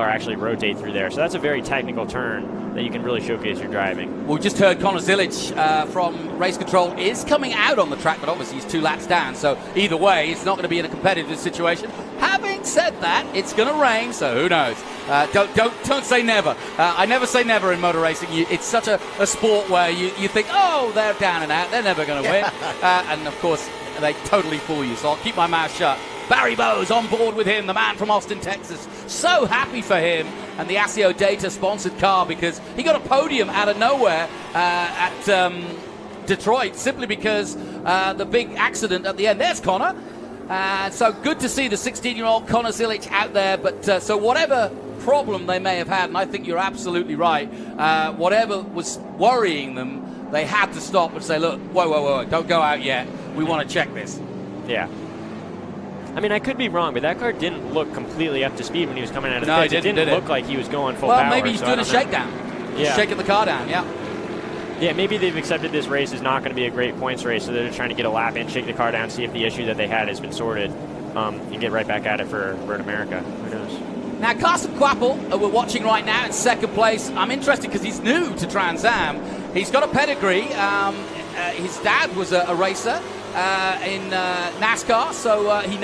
Speaker 15: actually rotate through there. So that's a very technical turn that you can really showcase your driving.
Speaker 5: Well, we just heard Connor Zilic from Race Control is coming out on the track, but obviously he's 2 laps down. So either way, it's not going to be in a competitive situation. Having said that, it's going to rain, so who knows? Don't say never. I never say never in motor racing. It's such a sport where you think, oh, they're down and out, they're never going to win. And of course, they totally fool you, so I'll keep my mouth shut. Barry Bowe's on board with him, the man from Austin, Texas. So happy for him and the ASIO Data sponsored car, because he got a podium out of nowhere at Detroit, simply because the big accident at the end. There's Connor. So good to see the 16-year-old Connor Zilic out there. But so whatever problem they may have had, and I think you're absolutely right, whatever was worrying them, they had to stop and say, look, whoa, don't go out yet. We want to check this.
Speaker 15: Yeah. I mean, I could be wrong, but that car didn't look completely up to speed when he was coming out of the pits. It didn't look like he was going full power.
Speaker 5: Well, maybe he's doing a shakedown.
Speaker 15: Yeah.
Speaker 5: Shaking the car down, yeah.
Speaker 15: Yeah, maybe they've accepted this race is not going to be a great points race, so they're just trying to get a lap in, shake the car down, see if the issue that they had has been sorted, and get right back at it for Road America. Who knows?
Speaker 5: Now, Carson Quapple, we're watching right now in 2nd place. I'm interested because he's new to Trans Am. He's got a pedigree. His dad was a racer in NASCAR, so he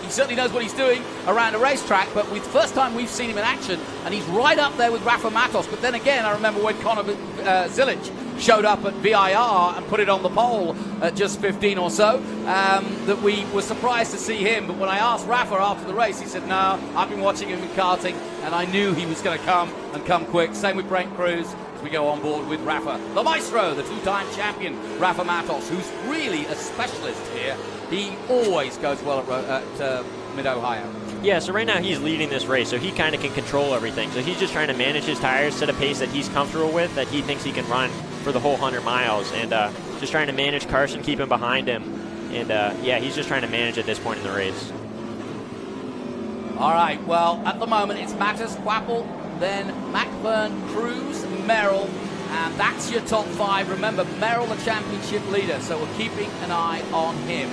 Speaker 5: certainly knows what he's doing around a racetrack. But the first time we've seen him in action, and he's right up there with Rafa Matos. But then again, I remember when Connor Zilic showed up at VIR and put it on the pole at just 15 or so, that we were surprised to see him. But when I asked Rafa after the race, he said, no, I've been watching him in karting, and I knew he was going to come quick. Same with Brent Cruz. We go on board with Rafa, the maestro, the 2-time champion, Rafa Matos, who's really a specialist here. He always goes well at Mid-Ohio.
Speaker 15: Yeah, so right now he's leading this race, so he kind of can control everything. So he's just trying to manage his tires, set a pace that he's comfortable with, that he thinks he can run for the whole 100 miles, and just trying to manage Carson, keep him behind him. And, yeah, he's just trying to manage at this point in the race.
Speaker 5: All right, well, at the moment it's Matus, Quapple, then McBurn, Cruz, Merrill, and that's your top 5. Remember, Merrill, the championship leader, so we're keeping an eye on him.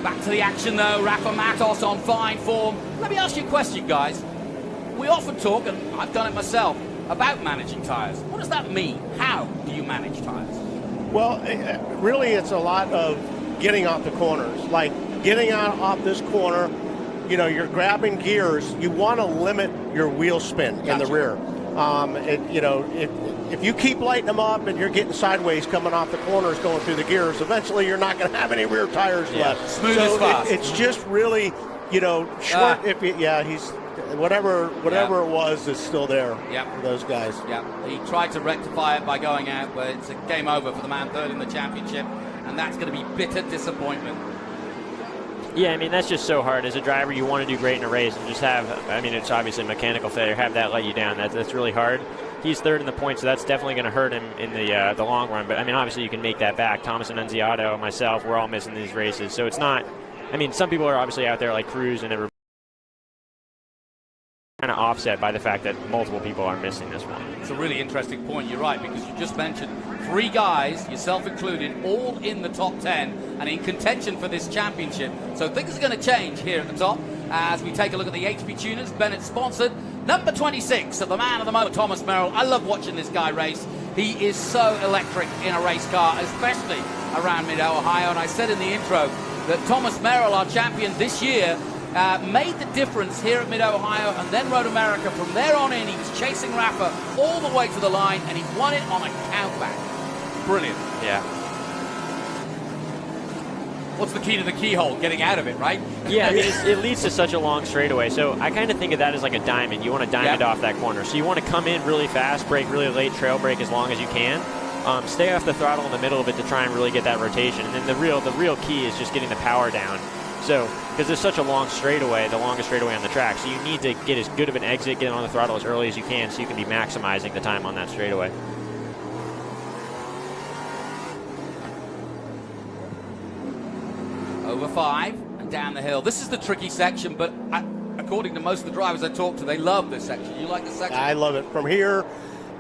Speaker 5: Back to the action, though. Rafa Matos on fine form. Let me ask you a question, guys. We often talk, and I've done it myself, about managing tires. What does that mean? How do you manage tires?
Speaker 6: Well, really, it's a lot of getting off the corners. Like getting off this corner, you're grabbing gears. You want to limit your wheel spin in the rear. If you keep lighting them up and you're getting sideways coming off the corners going through the gears, eventually you're not going to have any rear tires left.
Speaker 5: Smooth as fast.
Speaker 6: It's just really, short. He's whatever it was is still there for those guys.
Speaker 5: Yeah, he tried to rectify it by going out, but it's a game over for the man third in the championship, and that's going to be bitter disappointment.
Speaker 15: Yeah, I mean, that's just so hard. As a driver, you want to do great in a race and just it's obviously mechanical failure, have that let you down. That's really hard. He's third in the points, so that's definitely going to hurt him in the long run. But, I mean, obviously you can make that back. Thomas Annunziato, myself, we're all missing these races. So it's not – I mean, some people are obviously out there like Cruz and everybody kind of offset by the fact that multiple people are missing this one.
Speaker 5: It's a really interesting point. You're right, because you just mentioned 3 guys, yourself included, all in the top 10 and in contention for this championship. So things are going to change here at the top as we take a look at the HP Tuners. Bennett sponsored. Number 26 of the man of the moment, Thomas Merrill. I love watching this guy race. He is so electric in a race car, especially around Mid-Ohio. And I said in the intro that Thomas Merrill, our champion this year, made the difference here at Mid-Ohio and then Road America. From there on in, he was chasing Rafa all the way to the line, and he won it on a countback. Brilliant.
Speaker 15: Yeah.
Speaker 5: What's the key to the keyhole? Getting out of it, right?
Speaker 15: Yeah, I mean, it leads to such a long straightaway. So I kind of think of that as like a diamond. You want to diamond off that corner. So you want to come in really fast, brake really late, trail brake as long as you can. Stay off the throttle in the middle of it to try and really get that rotation. And then the real key is just getting the power down. So, because there's such a long straightaway, the longest straightaway on the track, so you need to get as good of an exit, get on the throttle as early as you can so you can be maximizing the time on that straightaway.
Speaker 5: Over 5, and down the hill. This is the tricky section, but according to most of the drivers I talked to, they love this section. You like this section?
Speaker 6: I love it. From here,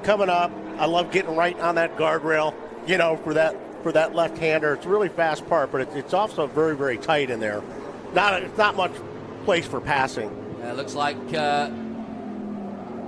Speaker 6: coming up, I love getting right on that guardrail, for that left-hander. It's a really fast part, but it's also very, very tight in there. It's not much place for passing.
Speaker 5: Looks like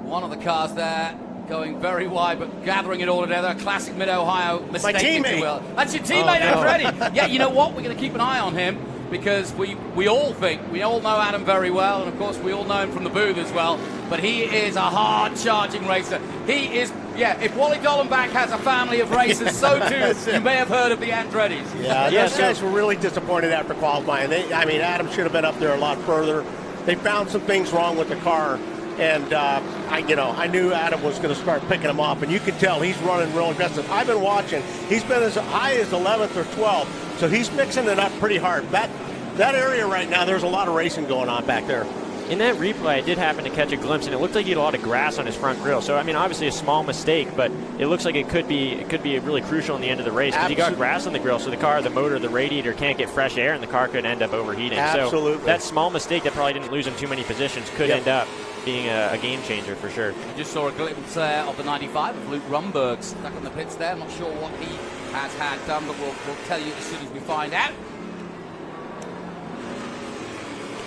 Speaker 5: one of the cars there going very wide, but gathering it all together. A classic Mid-Ohio mistake, if you will. That's your teammate, Andretti. Yeah, you know what? We're going to keep an eye on him because we all know Adam very well, and of course we all know him from the booth as well. But he is a hard-charging racer. He is, if Wally Dollenbach has a family of racers, so too you may have heard of the Andrettis.
Speaker 6: Yeah, those guys were really disappointed after qualifying. Adam should have been up there a lot further. They found some things wrong with the car. And I knew Adam was going to start picking him off, and you can tell he's running real aggressive. I've been watching; he's been as high as 11th or 12th, so he's mixing it up pretty hard. That area right now, there's a lot of racing going on back there.
Speaker 19: In that replay, I did happen to catch a glimpse, and it looked like he had a lot of grass on his front grille. So, obviously a small mistake, but it looks like it could be really crucial in the end of the race because he got grass on the grille, so the motor, the radiator can't get fresh air, and the car could end up overheating.
Speaker 6: Absolutely.
Speaker 19: So that small mistake that probably didn't lose him too many positions could end up being a game changer for sure.
Speaker 5: I just saw a glimpse of the 95 of Luke Rumberg stuck in the pits there. I'm not sure what he has had done, but we'll tell you as soon as we find out.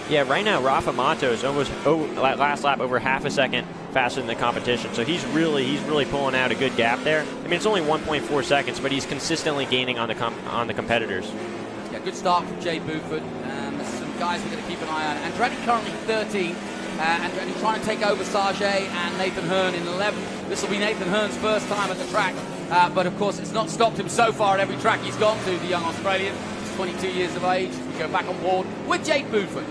Speaker 19: Yeah, right now Rafa Mato is almost last lap over half a second faster than the competition. So he's really pulling out a good gap there. It's only 1.4 seconds, but he's consistently gaining on the competitors.
Speaker 5: Yeah, good start from Jay Buford. There's some guys we're going to keep an eye on. Andretti currently 13. Andretti trying to take over Sargé and Nathan Hearn in 11th. This will be Nathan Hearn's first time at the track, but of course it's not stopped him so far at every track he's gone to, the young Australian. He's 22 years of age. We go back on board with Jay Buford.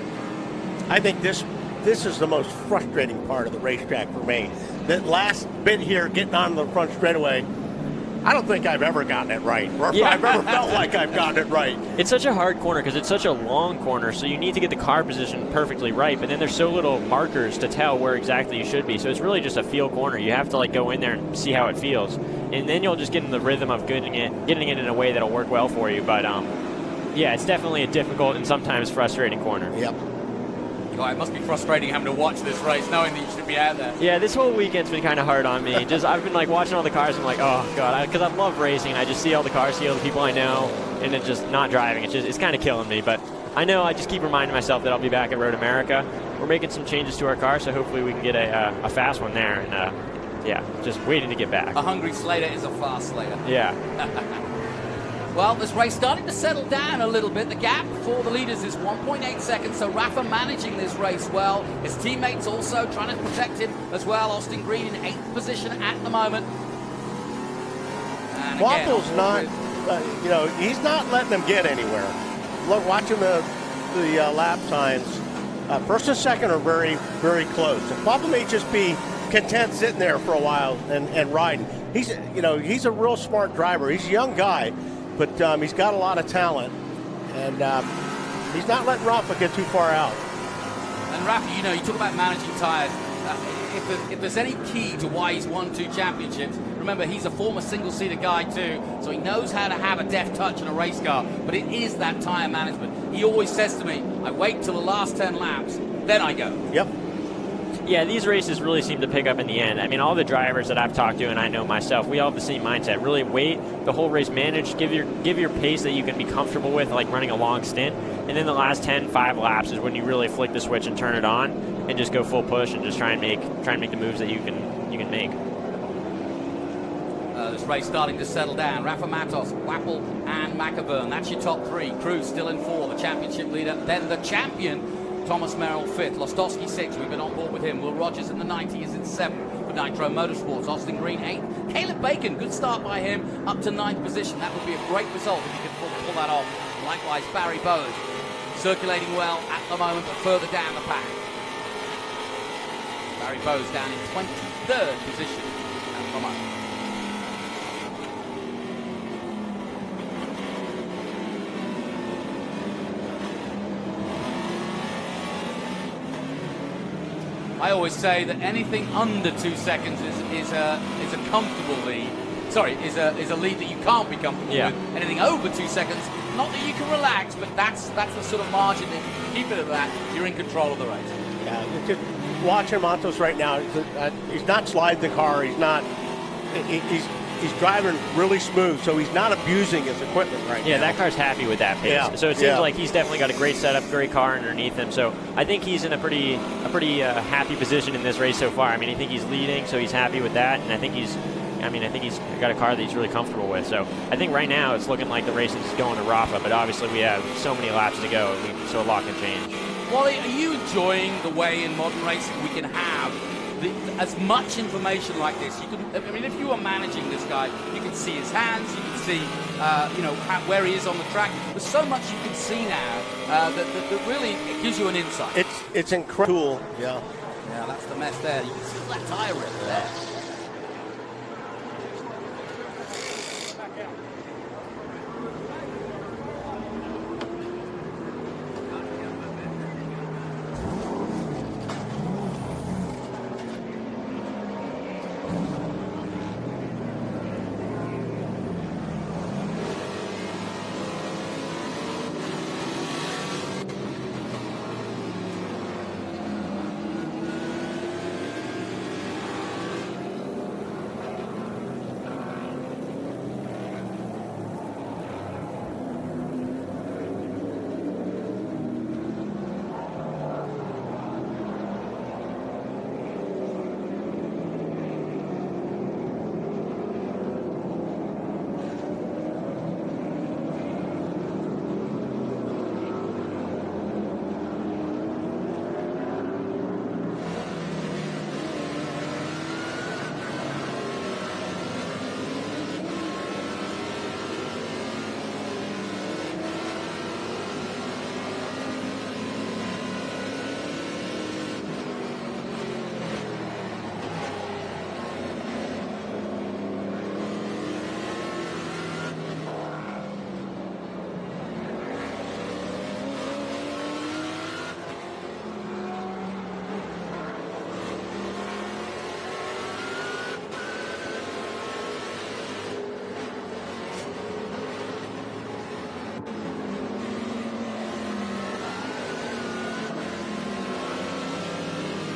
Speaker 6: I think this is the most frustrating part of the racetrack for me. That last bit here, getting on the front straightaway, I don't think I've ever gotten it right, or I've ever felt like I've gotten it right.
Speaker 19: It's such a hard corner because it's such a long corner, so you need to get the car position perfectly right, but then there's so little markers to tell where exactly you should be, so it's really just a feel corner. You have to go in there and see how it feels, and then you'll just get in the rhythm of getting it in a way that'll work well for you. But yeah, it's definitely a difficult and sometimes frustrating corner.
Speaker 6: Yep.
Speaker 5: Oh, it must be frustrating having to watch this race, knowing that you should be out there.
Speaker 19: Yeah, this whole weekend's been kind of hard on me. I've been watching all the cars, and I'm like, oh god, because I love racing. I just see all the cars, see all the people I know, and then just not driving. It's kind of killing me. But I know I just keep reminding myself that I'll be back at Road America. We're making some changes to our car, so hopefully we can get a fast one there. And yeah, just waiting to get back.
Speaker 5: A hungry Slater is a fast Slater.
Speaker 19: Yeah.
Speaker 5: Well, this race starting to settle down a little bit. The gap for the leaders is 1.8 seconds, so Rafa managing this race well. His teammates also trying to protect him as well. Austin Green in 8th position at the moment. And
Speaker 6: Waffle's not, he's not letting them get anywhere. Look, watching the lap times. First and second are very, very close. And Waffle may just be content sitting there for a while and riding. He's a real smart driver. He's a young guy. But he's got a lot of talent, and he's not letting Rafa get too far out.
Speaker 5: And Rafa, you talk about managing tires. If there's any key to why he's won 2 championships, remember he's a former single-seater guy too, so he knows how to have a deft touch in a race car, but it is that tire management. He always says to me, I wait till the last 10 laps, then I go.
Speaker 6: Yep.
Speaker 19: Yeah, these races really seem to pick up in the end. All the drivers that I've talked to, and I know myself, we all have the same mindset. Really wait the whole race, manage, give your pace that you can be comfortable with, like running a long stint. And then the last 5 laps is when you really flick the switch and turn it on and just go full push and just try and make the moves that you can make.
Speaker 5: This race starting to settle down. Rafa Matos, Wappel, and McAvern. That's your top 3. Cruz still in 4, the championship leader. Then the champion, Thomas Merrill 5th, Lostowski 6th, we've been on board with him. Will Rogers in the 90 is in 7th for Nitro Motorsports. Austin Green 8th. Caleb Bacon, good start by him, up to 9th position. That would be a great result if he could pull that off. Likewise, Barry Bowes circulating well at the moment, but further down the pack. Barry Bowes down in 23rd position at the moment. I always say that anything under 2 seconds is a comfortable lead. Sorry, is a lead that you can't be comfortable with. Anything over 2 seconds not that you can relax, but that's the sort of margin. If you keep it at that, you're in control of the race.
Speaker 6: Yeah, just watching Matos right now. He's not sliding the car. He's not. He's driving really smooth, so he's not abusing his equipment right now.
Speaker 19: Yeah, that car's happy with that pace.
Speaker 6: Yeah.
Speaker 19: So it seems like he's definitely got a great setup, great car underneath him. So I think he's in a pretty happy position in this race so far. I mean, I think he's leading, so he's happy with that, and I think he's got a car that he's really comfortable with. So I think right now it's looking like the race is going to Rafa, but obviously we have so many laps to go, so a lot can change.
Speaker 5: Wally, are you enjoying the way in modern racing we can have as much information like this? You can, I mean, if you were managing this guy, you can see his hands, you can see, where he is on the track. There's so much you can see now that really it gives you an insight.
Speaker 6: It's incredible. Yeah.
Speaker 5: Yeah, that's the mess there. You can see that tire rip there.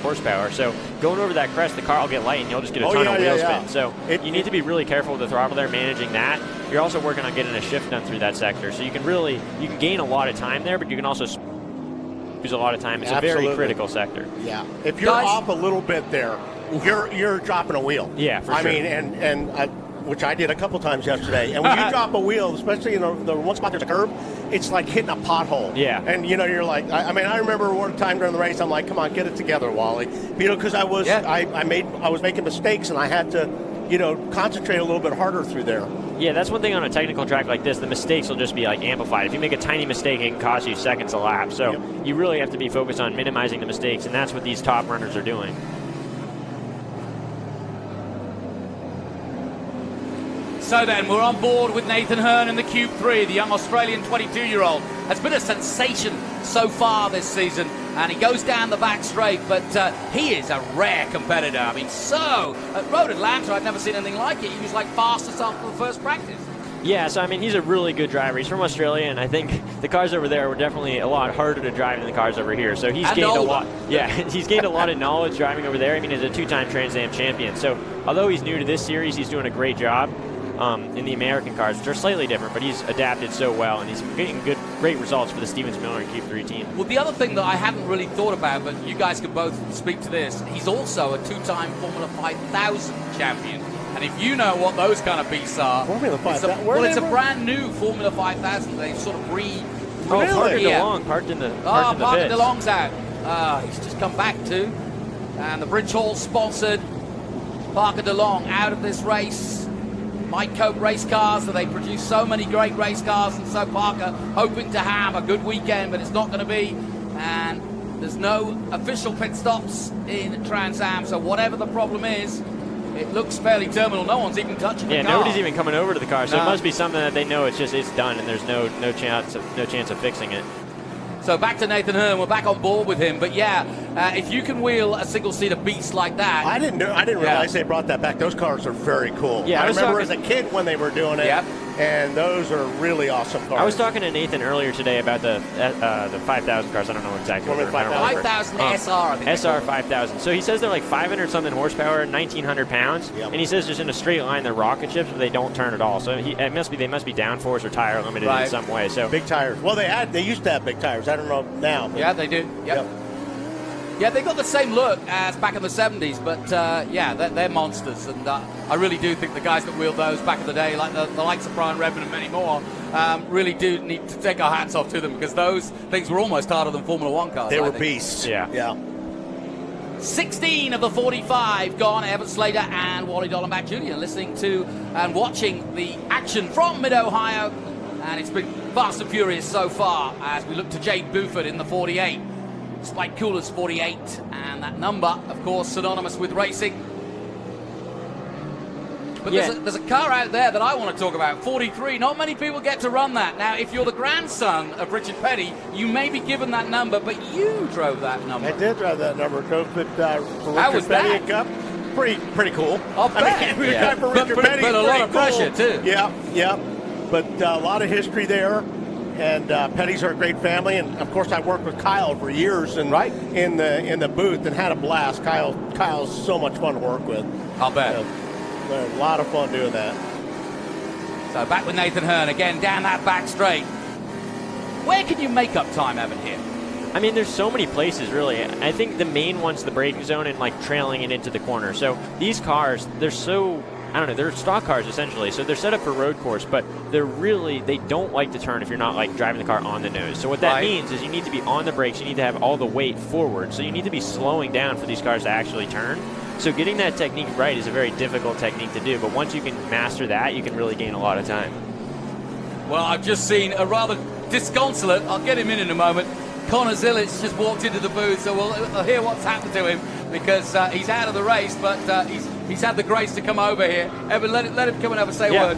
Speaker 19: Horsepower. So going over that crest, the car will get light and you'll just get a ton of wheel spin. So you need to be really careful with the throttle there, managing that. You're also working on getting a shift done through that sector. So you can gain a lot of time there, but you can also lose a lot of time. It's a very critical sector.
Speaker 6: Yeah. If you're off a little bit there, you're dropping a wheel.
Speaker 19: Yeah, for sure.
Speaker 6: I mean, and which I did a couple times yesterday. And when you drop a wheel, especially in the one spot there's a curb, it's like hitting a pothole.
Speaker 19: Yeah.
Speaker 6: And, you're like, I remember one time during the race, I'm like, come on, get it together, Wally. Because I was making mistakes and I had to, concentrate a little bit harder through there.
Speaker 19: Yeah, that's one thing on a technical track like this. The mistakes will just be like amplified. If you make a tiny mistake, it can cost you seconds a lap. So you really have to be focused on minimizing the mistakes, and that's what these top runners are doing.
Speaker 5: So then, we're on board with Nathan Hearn in the Cube 3. The young Australian 22-year-old has been a sensation so far this season, and he goes down the back straight, but he is a rare competitor. I mean, at Road Atlanta, I've never seen anything like it. He was like fastest after the first practice.
Speaker 19: Yeah, so I mean, he's a really good driver. He's from Australia, and I think the cars over there were definitely a lot harder to drive than the cars over here. So he's gained a lot. Yeah, he's gained a lot of knowledge driving over there. I mean, he's a two-time Trans Am champion. So although he's new to this series, he's doing a great job. In the American cars, which are slightly different, but he's adapted so well, and he's getting great results for the Stevens Miller and Cube 3 team.
Speaker 5: Well, the other thing that I hadn't really thought about, but you guys can both speak to this, he's also a two-time Formula 5000 champion. And if you know what those kind of beasts are,
Speaker 6: Formula 5000.
Speaker 5: It's a brand new Formula 5000. They sort of
Speaker 19: Parker DeLong parked in the
Speaker 5: Parker DeLong's out. He's just come back too, and the Bridge Hall sponsored Parker DeLong out of this race. Mike Cope race cars, so they produce so many great race cars, and so Parker hoping to have a good weekend, but it's not going to be. And there's no official pit stops in Trans Am, so whatever the problem is, it looks fairly terminal. No one's even touching the car.
Speaker 19: Yeah, nobody's even coming over to the car, so it must be something that they know it's done, and there's no chance of fixing it.
Speaker 5: So back to Nathan Hearn. We're back on board with him. But if you can wheel a single-seater beast like that,
Speaker 6: I didn't realize they brought that back. Those cars are very cool.
Speaker 19: Yeah,
Speaker 6: I remember as a kid when they were doing it.
Speaker 5: Yep.
Speaker 6: and those are really awesome cars.
Speaker 19: I was talking to Nathan earlier today about the 5,000 cars. I don't know exactly what they're
Speaker 5: 5,000 SR, I think
Speaker 19: SR 5,000. So he says they're like 500 something horsepower, 1,900 pounds, and he says just in a straight line they're rocket ships, but they don't turn at all. So they must be downforce or tire limited in some way. So
Speaker 6: big tires. Well, they used to have big tires. I don't know now.
Speaker 5: Yeah, they do. Yep. Yeah, they got the same look as back in the 70s, but they're monsters, and I really do think the guys that wheeled those back in the day, like the likes of Brian Redmond and many more, really do need to take our hats off to them, because those things were almost harder than Formula One cars.
Speaker 6: They were beasts.
Speaker 19: Yeah.
Speaker 5: 16 of the 45 gone. Evan Slater and Wally Dollenbach Jr. listening to and watching the action from Mid-Ohio, and it's been fast and furious so far as we look to Jade Buford in the 48. Spike Coolers 48, and that number, of course, synonymous with racing. But there's a car out there that I want to talk about, 43. Not many people get to run that. Now, if you're the grandson of Richard Petty, you may be given that number, but you drove that number.
Speaker 6: I did drive that number. Drove it for
Speaker 5: How was
Speaker 6: Richard Petty
Speaker 5: that?
Speaker 6: and Cup. Pretty cool.
Speaker 5: I'll bet. But a lot of pressure, too.
Speaker 6: Yeah. But a lot of history there. And Petty's are a great family, and of course I worked with Kyle for years, and in the booth, and had a blast. Kyle's so much fun to work with.
Speaker 5: I'll bet.
Speaker 6: A lot of fun doing that.
Speaker 5: So back with Nathan Hearn again down that back straight. Where can you make up time, Evan, here?
Speaker 19: I mean, there's so many places, really. I think the main one's the braking zone and like trailing it into the corner. So these cars, they're so, I don't know, they're stock cars essentially. So they're set up for road course, but they don't like to turn if you're not like driving the car on the nose. So what that means is you need to be on the brakes, you need to have all the weight forward. So you need to be slowing down for these cars to actually turn. So getting that technique right is a very difficult technique to do, but once you can master that, you can really gain a lot of time.
Speaker 5: Well, I've just seen a rather disconsolate, I'll get him in a moment, Connor Zilic just walked into the booth, so we'll hear what's happened to him, because he's out of the race, but he's had the grace to come over here. Evan, let him come and have a say word.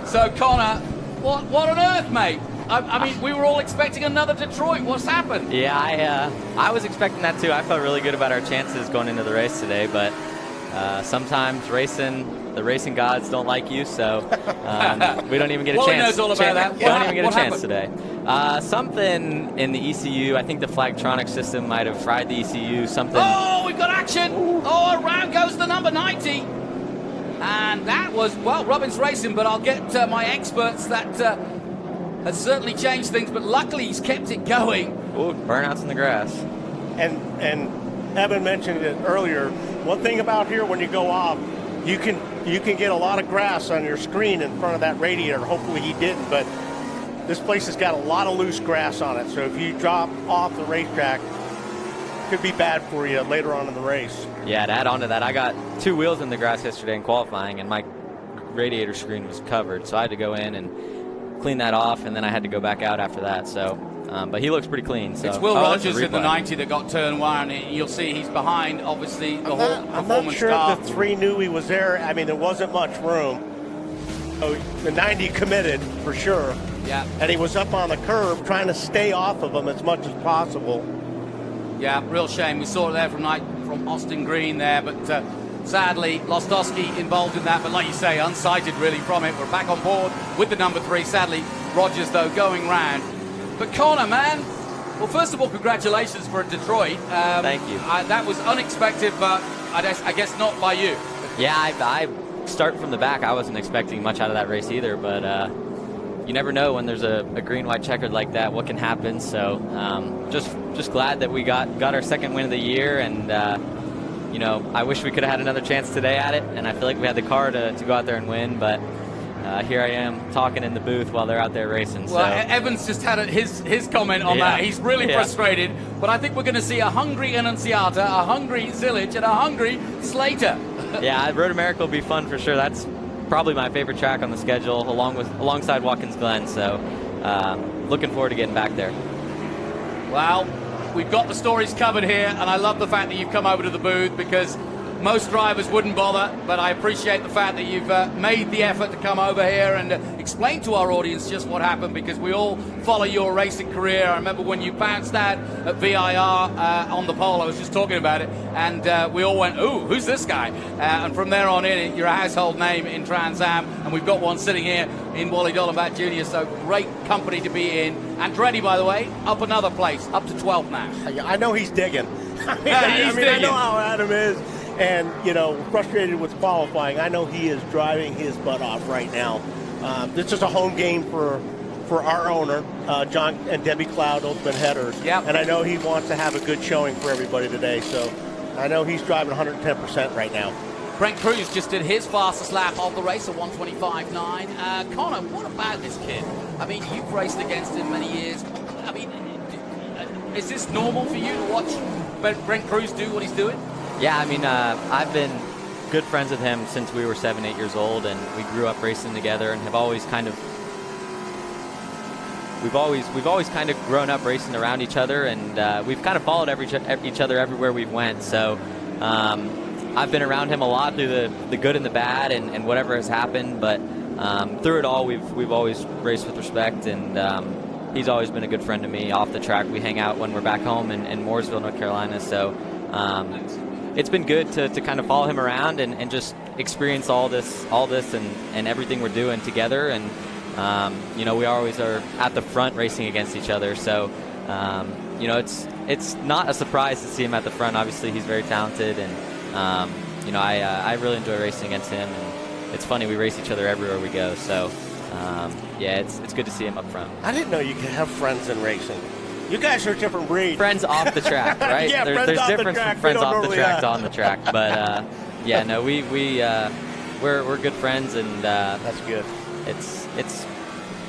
Speaker 5: So, Connor, what on earth, mate? I mean, we were all expecting another Detroit. What's happened?
Speaker 20: Yeah, I was expecting that too. I felt really good about our chances going into the race today, but sometimes the racing gods don't like you, so we don't even get a chance.
Speaker 5: knows all about that.
Speaker 20: We don't even get a chance today. Something in the ECU, I think the Flagtronic system might have fried the ECU, something.
Speaker 5: Oh, we've got action. Oh, around goes the number 90. And that was, well, Robbins Racing, but I'll get my experts that has certainly changed things, but luckily he's kept it going.
Speaker 20: Ooh, burnouts in the grass.
Speaker 6: And Evan mentioned it earlier. One thing about here, when you go off, you can get a lot of grass on your screen in front of that radiator. Hopefully he didn't, but this place has got a lot of loose grass on it. So if you drop off the racetrack, it could be bad for you later on in the race.
Speaker 20: Yeah, to add on to that, I got 2 wheels in the grass yesterday in qualifying, and my radiator screen was covered, so I had to go in and clean that off, and then I had to go back out after that. So, but he looks pretty clean. So
Speaker 5: it's Will Rogers in the 90 that got turn 1, and you'll see he's behind, obviously, the whole performance car.
Speaker 6: I'm not sure if the 3 knew he was there. I mean, there wasn't much room. Oh, the 90 committed for sure.
Speaker 5: Yeah.
Speaker 6: And he was up on the curb trying to stay off of him as much as possible.
Speaker 5: Yeah, real shame. We saw it there from Austin Green there, but sadly, Lostowski involved in that, but like you say, unsighted really from it. We're back on board with the number 3. Sadly, Rogers, though, going round. But Connor, man, well, first of all, congratulations for Detroit.
Speaker 20: Thank you.
Speaker 5: That was unexpected, but I guess not by you.
Speaker 20: Yeah, I start from the back. I wasn't expecting much out of that race either, but you never know when there's a green-white checkered like that, what can happen. So just glad that we got our second win of the year, and I wish we could have had another chance today at it, and I feel like we had the car to go out there and win, but here I am talking in the booth while they're out there racing.
Speaker 5: Well, Evans just had his comment on that. He's really frustrated, but I think we're going to see a hungry Annunziata, a hungry Zilic, and a hungry Slater.
Speaker 20: Yeah, Road America will be fun for sure. That's probably my favorite track on the schedule, alongside Watkins Glen, so looking forward to getting back there.
Speaker 5: Well, we've got the stories covered here, and I love the fact that you've come over to the booth, because most drivers wouldn't bother, but I appreciate the fact that you've made the effort to come over here and explain to our audience just what happened, because we all follow your racing career. I remember when you bounced out at VIR on the pole, I was just talking about it, and we all went, ooh, who's this guy? And from there on in, you're a household name in Trans Am, and we've got one sitting here in Wally Dollenbach Jr., so great company to be in. Andretti, by the way, up another place, up to 12th now.
Speaker 6: I know he's digging. I know how Adam is. And, frustrated with qualifying. I know he is driving his butt off right now. This is a home game for our owner, John and Debbie Cloud, Ultimate Headers.
Speaker 5: Yep.
Speaker 6: And I know he wants to have a good showing for everybody today. So I know he's driving 110% right now.
Speaker 5: Brent Cruz just did his fastest lap of the race, a 125.9. Connor, what about this kid? I mean, you've raced against him many years. I mean, is this normal for you to watch Brent Cruz do what he's doing?
Speaker 20: Yeah, I mean, I've been good friends with him since we were 7, 8 years old, and we grew up racing together, and have always we've always kind of grown up racing around each other, and we've kind of followed each other everywhere we went. So I've been around him a lot through the good and the bad, and whatever has happened. But through it all, we've always raced with respect, and he's always been a good friend to me off the track. We hang out when we're back home in Mooresville, North Carolina. So. It's been good to kind of follow him around and just experience all this and everything we're doing together. And, we always are at the front racing against each other. So, it's not a surprise to see him at the front. Obviously, he's very talented. And, I really enjoy racing against him. And it's funny, we race each other everywhere we go. So, it's good to see him up front.
Speaker 6: I didn't know you could have friends in racing. You guys are a different breed.
Speaker 20: Friends off the track, right?
Speaker 6: Yeah,
Speaker 20: there's difference from friends off the track to on the track. But we're good friends, and
Speaker 6: that's good.
Speaker 20: It's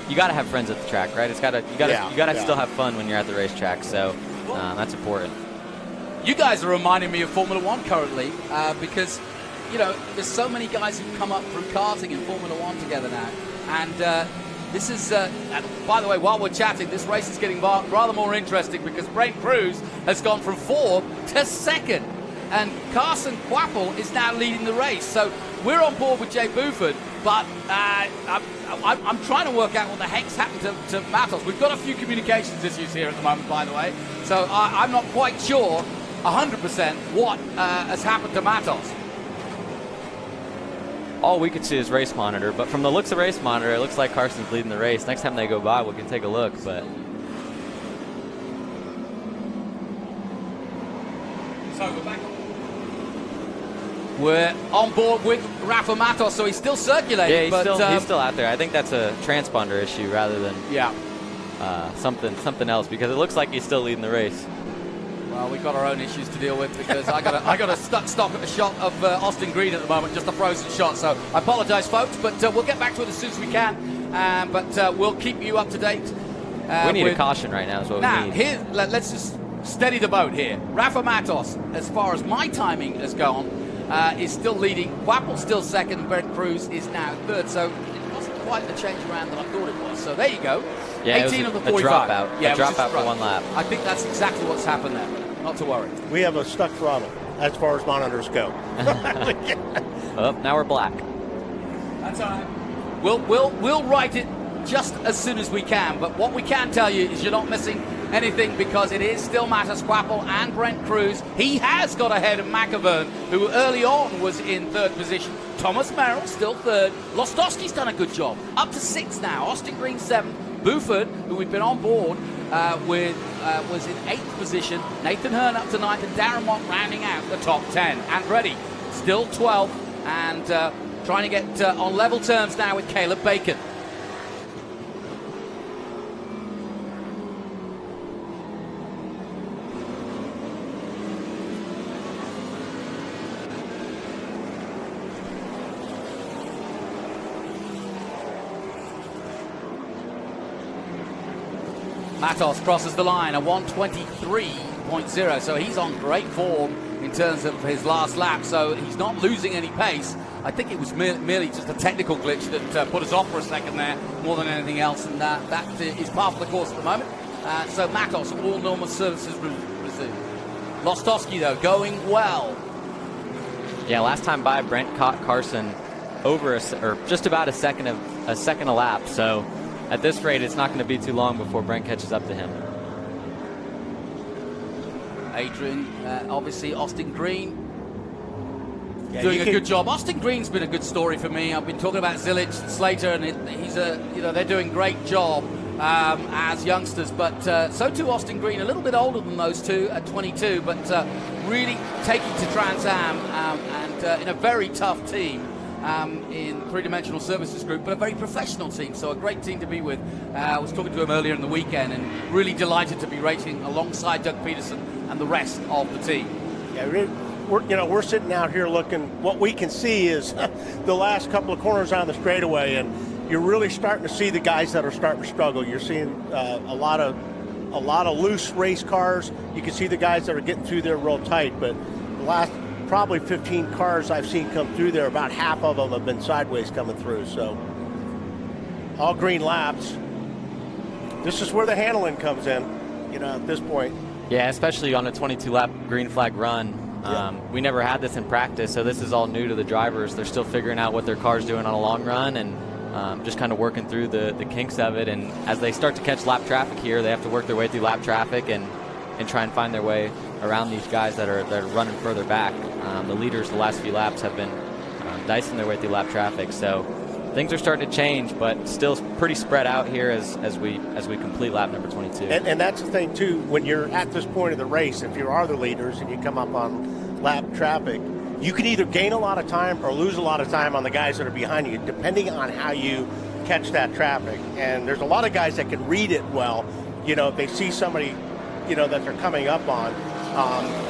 Speaker 20: you got to have friends at the track, right? You got to still have fun when you're at the racetrack. So that's important.
Speaker 5: You guys are reminding me of Formula One currently, because there's so many guys who've come up from karting and Formula One together now, and. This is, by the way, while we're chatting, this race is getting rather more interesting because Brent Cruz has gone from 4th to 2nd. And Carson Quapple is now leading the race. So we're on board with Jay Buford, but I'm trying to work out what the heck's happened to Matos. We've got a few communications issues here at the moment, by the way. So I'm not quite sure 100% what has happened to Matos.
Speaker 20: All we could see is race monitor, but from the looks of race monitor, it looks like Carson's leading the race. Next time they go by, we can take a look, but...
Speaker 5: So we're on board with Rafa Matos, so he's still circulating.
Speaker 20: Yeah, he's still out there. I think that's a transponder issue rather than something else, because it looks like he's still leading the race.
Speaker 5: Well, we've got our own issues to deal with because I got a stop at the shot of Austin Green at the moment, just a frozen shot. So I apologise, folks, but we'll get back to it as soon as we can. But we'll keep you up to date.
Speaker 20: We need a caution right now is what we need.
Speaker 5: Here, let's just steady the boat here. Rafa Matos, as far as my timing has gone, is still leading. Quapple's still 2nd. Brent Cruz is now 3rd. So it wasn't quite the change around that I thought it was. So there you go.
Speaker 20: Yeah,
Speaker 5: 18
Speaker 20: of
Speaker 5: the 45.
Speaker 20: A dropout for one lap.
Speaker 5: I think that's exactly what's happened there. Not to worry.
Speaker 6: We have a stuck throttle as far as monitors go.
Speaker 20: Oh, now we're black.
Speaker 5: That's all right. We'll write it just as soon as we can. But what we can tell you is you're not missing anything because it is still Matos Quapple and Brent Cruz. He has got ahead of McAvern, who early on was in 3rd position. Thomas Merrill still 3rd. Lostowski's done a good job. Up to 6th now. Austin Green 7th. Buford, who we've been on board with, was in 8th position. Nathan Hearn up to 9th, and Darren Mott rounding out the top 10. Andretti still 12th, and trying to get on level terms now with Caleb Bacon. Matos crosses the line, a 1:23.0, so he's on great form in terms of his last lap, so he's not losing any pace. I think it was merely just a technical glitch that put us off for a second there, more than anything else, and that is part of the course at the moment. So Matos, all normal services resumed. Lostowski, though, going well.
Speaker 20: Yeah, last time by, Brent caught Carson over or just about a second a lap. So at this rate, it's not going to be too long before Brent catches up to him.
Speaker 5: Adrian, obviously Austin Green
Speaker 6: Yeah,
Speaker 5: doing a good job. Austin Green's been a good story for me. I've been talking about Zilic, Slater, and they're doing a great job as youngsters. But so too Austin Green, a little bit older than those two at 22, but really taking to Trans Am and in a very tough team. In three-dimensional services group, but a very professional team, so a great team to be with. I was talking to him earlier in the weekend and really delighted to be racing alongside Doug Peterson and the rest of the team.
Speaker 6: Yeah, we're sitting out here looking. What we can see is the last couple of corners on the straightaway, and you're really starting to see the guys that are starting to struggle. You're seeing a lot of loose race cars. You can see the guys that are getting through there real tight, but the last probably 15 cars I've seen come through there, about half of them have been sideways coming through. So all green laps. This is where the handling comes in, at this point.
Speaker 20: Yeah, especially on a 22-lap green flag run. We never had this in practice, so this is all new to the drivers. They're still figuring out what their car's doing on a long run and just kind of working through the kinks of it. And as they start to catch lap traffic here, they have to work their way through lap traffic and try and find their way around these guys that are running further back. The leaders the last few laps have been dicing their way through lap traffic, so things are starting to change, but still pretty spread out here as we complete lap number 22.
Speaker 6: And that's the thing too, when you're at this point of the race, if you are the leaders and you come up on lap traffic, you can either gain a lot of time or lose a lot of time on the guys that are behind you, depending on how you catch that traffic. And there's a lot of guys that can read it well. If they see somebody that they're coming up on,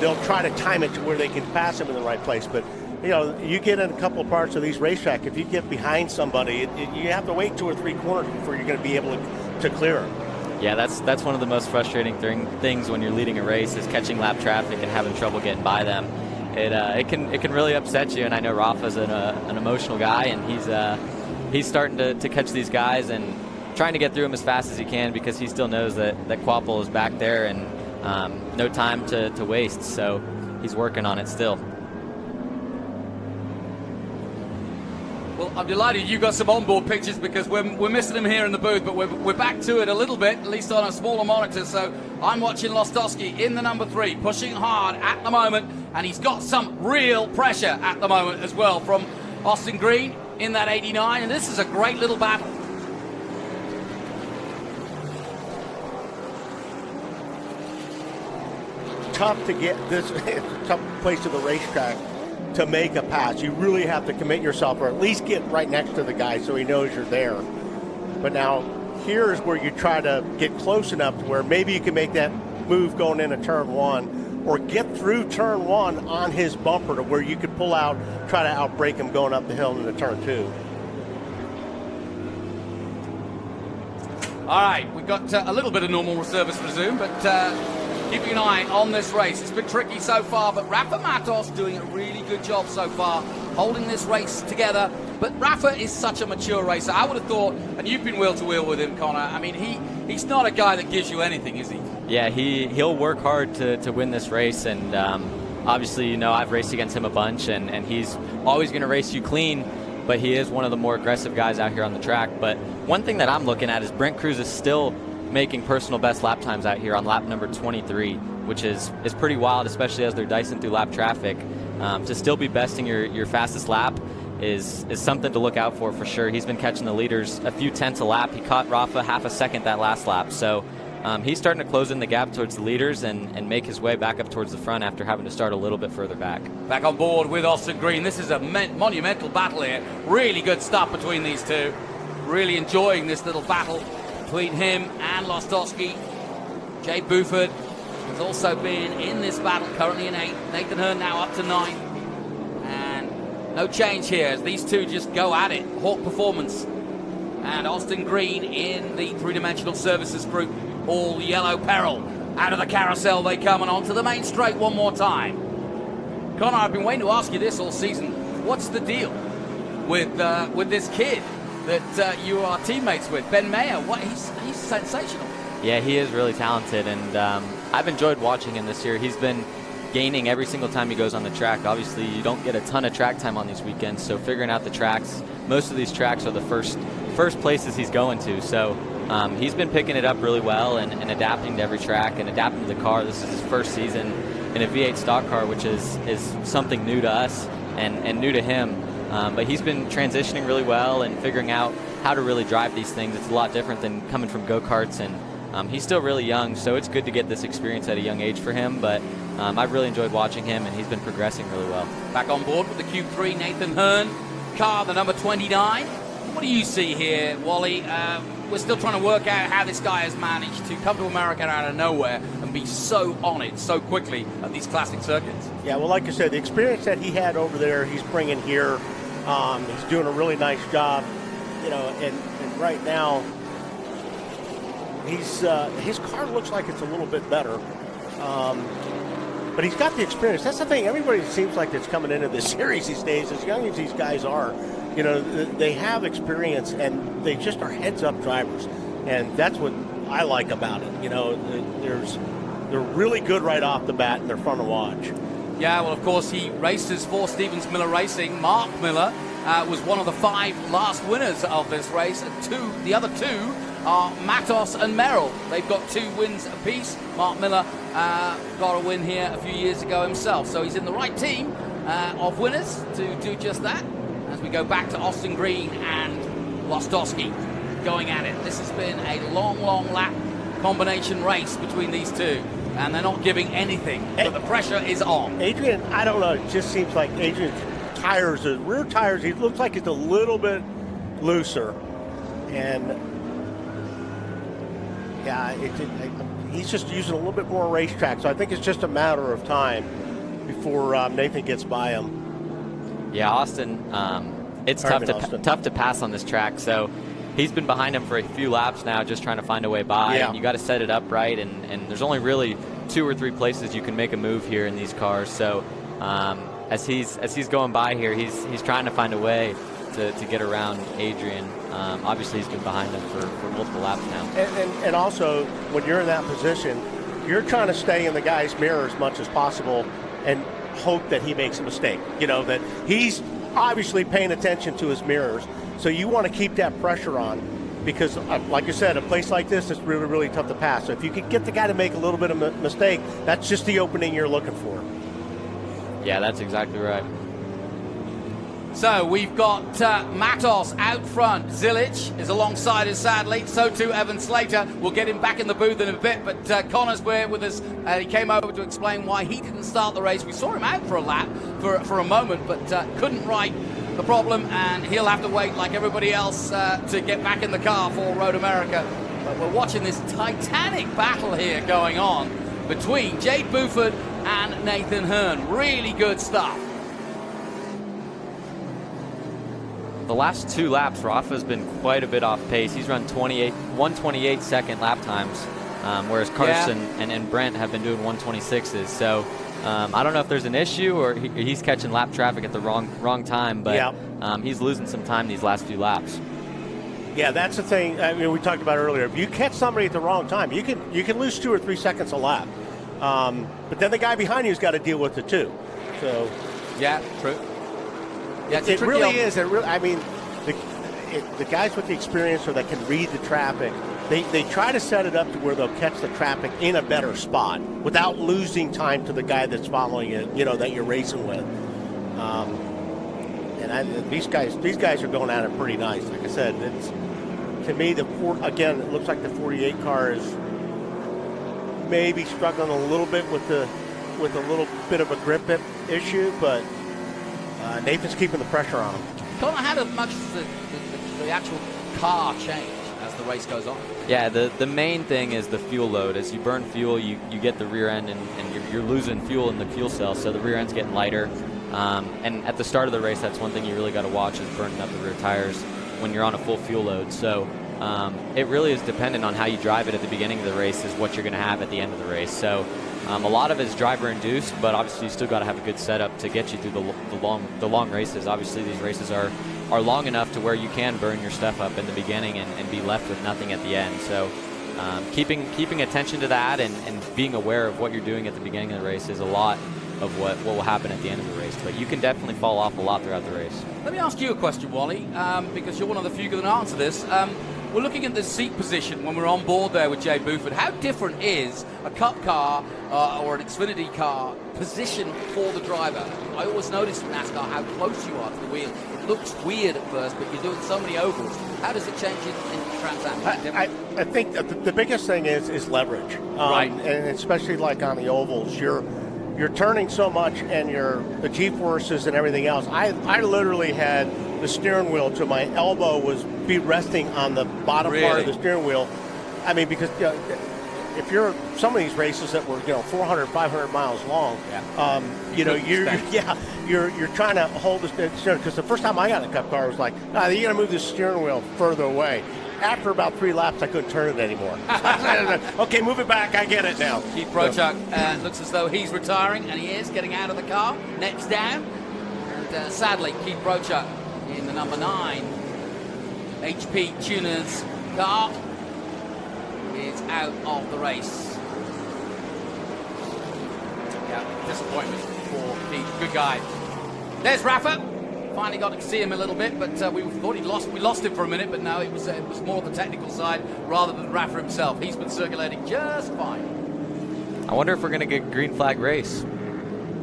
Speaker 6: they'll try to time it to where they can pass them in the right place. But you get in a couple of parts of these racetracks, if you get behind somebody, you have to wait 2 or 3 corners before you're going to be able to clear them.
Speaker 20: Yeah, that's one of the most frustrating things when you're leading a race, is catching lap traffic and having trouble getting by them. It can really upset you. And I know Rafa's an emotional guy, and he's starting to catch these guys and trying to get through them as fast as he can, because he still knows that Quapple is back there and no time to waste, so he's working on it still.
Speaker 5: Well, I'm delighted you got some onboard pictures, because we're missing him here in the booth, but we're back to it a little bit, at least on a smaller monitor. So I'm watching Lostowski in the number 3, pushing hard at the moment, and he's got some real pressure at the moment as well from Austin Green in that 89, and this is a great little battle.
Speaker 6: Tough to get this. It's a tough place to the racetrack to make a pass. You really have to commit yourself, or at least get right next to the guy so he knows you're there. But now here is where you try to get close enough to where maybe you can make that move going into turn 1, or get through turn 1 on his bumper to where you could pull out, try to outbrake him going up the hill into turn 2.
Speaker 5: All right, we've got a little bit of normal service resume, but keeping an eye on this race. It's been tricky so far, but Rafa Matos doing a really good job so far, holding this race together. But Rafa is such a mature racer. I would have thought, and you've been wheel to wheel with him, Connor. I mean, he's not a guy that gives you anything, is he?
Speaker 20: Yeah, he'll work hard to win this race, and obviously, I've raced against him a bunch, and he's always going to race you clean, but he is one of the more aggressive guys out here on the track. But one thing that I'm looking at is Brent Cruz is still making personal best lap times out here on lap number 23, which is pretty wild, especially as they're dicing through lap traffic. To still be besting your fastest lap is something to look out for sure. He's been catching the leaders a few tenths a lap. He caught Rafa half a second that last lap. So he's starting to close in the gap towards the leaders and make his way back up towards the front after having to start a little bit further back.
Speaker 5: Back on board with Austin Green. This is a monumental battle here. Really good stuff between these two. Really enjoying this little battle between him and Lostowski. Jay Buford has also been in this battle, currently in 8th. Nathan Hearn now up to 9th. And no change here as these two just go at it. Hawk Performance and Austin Green in the three-dimensional services group. All yellow peril. Out of the carousel they come and onto the main straight one more time. Connor, I've been waiting to ask you this all season. What's the deal with this kid that you are teammates with, Ben Mayer? He's sensational.
Speaker 20: Yeah, he is really talented, and I've enjoyed watching him this year. He's been gaining every single time he goes on the track. Obviously, you don't get a ton of track time on these weekends, so figuring out the tracks, most of these tracks are the first places he's going to. So he's been picking it up really well and adapting to every track and adapting to the car. This is his first season in a V8 stock car, which is something new to us and new to him. But he's been transitioning really well and figuring out how to really drive these things. It's a lot different than coming from go-karts, and he's still really young, so it's good to get this experience at a young age for him. But I've really enjoyed watching him, and he's been progressing really well.
Speaker 5: Back on board with the Q3, Nathan Hearn, car the number 29. What do you see here, Wally? We're still trying to work out how this guy has managed to come to America out of nowhere and be so on it so quickly at these classic circuits.
Speaker 6: Yeah, well, like I said, the experience that he had over there, he's bringing here. He's doing a really nice job, you know, and right now, his car looks like it's a little bit better. But he's got the experience. That's the thing. Everybody seems like that's coming into this series these days, as young as these guys are, you know, they have experience and they just are heads-up drivers. And that's what I like about it. You know, they're really good right off the bat and they're fun to watch.
Speaker 5: Yeah, well, of course, he races for Stevens Miller Racing. Mark Miller was one of the 5 last winners of this race. And the other two are Matos and Merrill. They've got 2 wins apiece. Mark Miller got a win here a few years ago himself. So he's in the right team of winners to do just that. As we go back to Austin Green and Lostowski going at it. This has been a long, long lap combination race between these two. And they're not giving anything, but the pressure is on.
Speaker 6: Adrian, I don't know, it just seems like Adrian's tires, his rear tires, he looks like it's a little bit looser. And, yeah, he's just using a little bit more racetrack. So I think it's just a matter of time before Nathan gets by him.
Speaker 20: Yeah, Austin, it's tough to pass on this track. So he's been behind him for a few laps now, just trying to find a way by.
Speaker 6: Yeah.
Speaker 20: And you got to set it up right, and there's only really 2 or 3 places you can make a move here in these cars. So as he's going by here, he's trying to find a way to get around Adrian. Obviously, he's been behind him for multiple laps now.
Speaker 6: And also, when you're in that position, you're trying to stay in the guy's mirror as much as possible and hope that he makes a mistake. You know, that he's obviously paying attention to his mirrors. So you want to keep that pressure on because, like I said, a place like this is really, really tough to pass. So if you could get the guy to make a little bit of a mistake, that's just the opening you're looking for.
Speaker 20: Yeah, that's exactly right.
Speaker 5: So we've got Matos out front. Zilic is alongside us, sadly. So too Evan Slater. We'll get him back in the booth in a bit. But Connor's with us. He came over to explain why he didn't start the race. We saw him out for a lap for a moment, but couldn't right the problem. And he'll have to wait like everybody else to get back in the car for Road America. But we're watching this titanic battle here going on between Jade Buford and Nathan Hearn. Really good stuff.
Speaker 20: The last 2 laps, Rafa's been quite a bit off pace. He's run 128 second lap times, whereas Carson and Brent have been doing 126s. So I don't know if there's an issue or he's catching lap traffic at the wrong time, but he's losing some time these last few laps.
Speaker 6: Yeah, that's the thing. I mean, we talked about earlier. If you catch somebody at the wrong time, you can lose 2 or 3 seconds a lap. But then the guy behind you's got to deal with it too. So
Speaker 5: yeah, true.
Speaker 6: Yeah, it really is. I mean, the guys with the experience or that can read the traffic, they try to set it up to where they'll catch the traffic in a better spot without losing time to the guy that's following it, you know, that you're racing with. These guys are going at it pretty nice. Like I said, to me, again, it looks like the 48 car is maybe struggling a little bit with a little bit of a grip issue, but Nathan's keeping the pressure on him.
Speaker 5: Connor, how much does the actual car change as the race goes on?
Speaker 20: Yeah, the main thing is the fuel load. As you burn fuel, you get the rear end, and you're losing fuel in the fuel cell, so the rear end's getting lighter. And at the start of the race, that's one thing you really got to watch is burning up the rear tires when you're on a full fuel load. So it really is dependent on how you drive it at the beginning of the race is what you're going to have at the end of the race. So a lot of it is driver-induced, but obviously you still got to have a good setup to get you through the long races. Obviously, these races are long enough to where you can burn your stuff up in the beginning and be left with nothing at the end. So keeping attention to that and being aware of what you're doing at the beginning of the race is a lot of what will happen at the end of the race. But you can definitely fall off a lot throughout the race.
Speaker 5: Let me ask you a question, Wally, because you're one of the few that can answer this. We're looking at the seat position when we're on board there with Jay Buford. How different is a Cup car or an Xfinity car position for the driver? I always notice in NASCAR how close you are to the wheel. It looks weird at first, but you're doing so many ovals. How does it change in Trans Am?
Speaker 6: I think that the biggest thing is leverage,
Speaker 5: right?
Speaker 6: And especially like on the ovals, you're turning so much, and the G-forces and everything else. I literally had the steering wheel to my elbow was be resting on the bottom part of the steering wheel. I mean, because if you're some of these races that were 400, 500 miles long, you're trying to hold the steering. Because the first time I got in a Cup car, I was like, you got to move the steering wheel further away. After about 3 laps, I couldn't turn it anymore. Okay, move it back. I get it now.
Speaker 5: Keith Prochuk looks as though he's retiring, and he is getting out of the car. Next down. And sadly, Keith Prochuk in the number 9 HP Tuners car is out of the race. Yeah, disappointment for Keith. Good guy. There's Rafa. Finally got to see him a little bit, but we thought we lost him for a minute, but no, it was more the technical side rather than Rafa himself. He's been circulating just fine.
Speaker 20: I wonder if we're going to get a green flag race.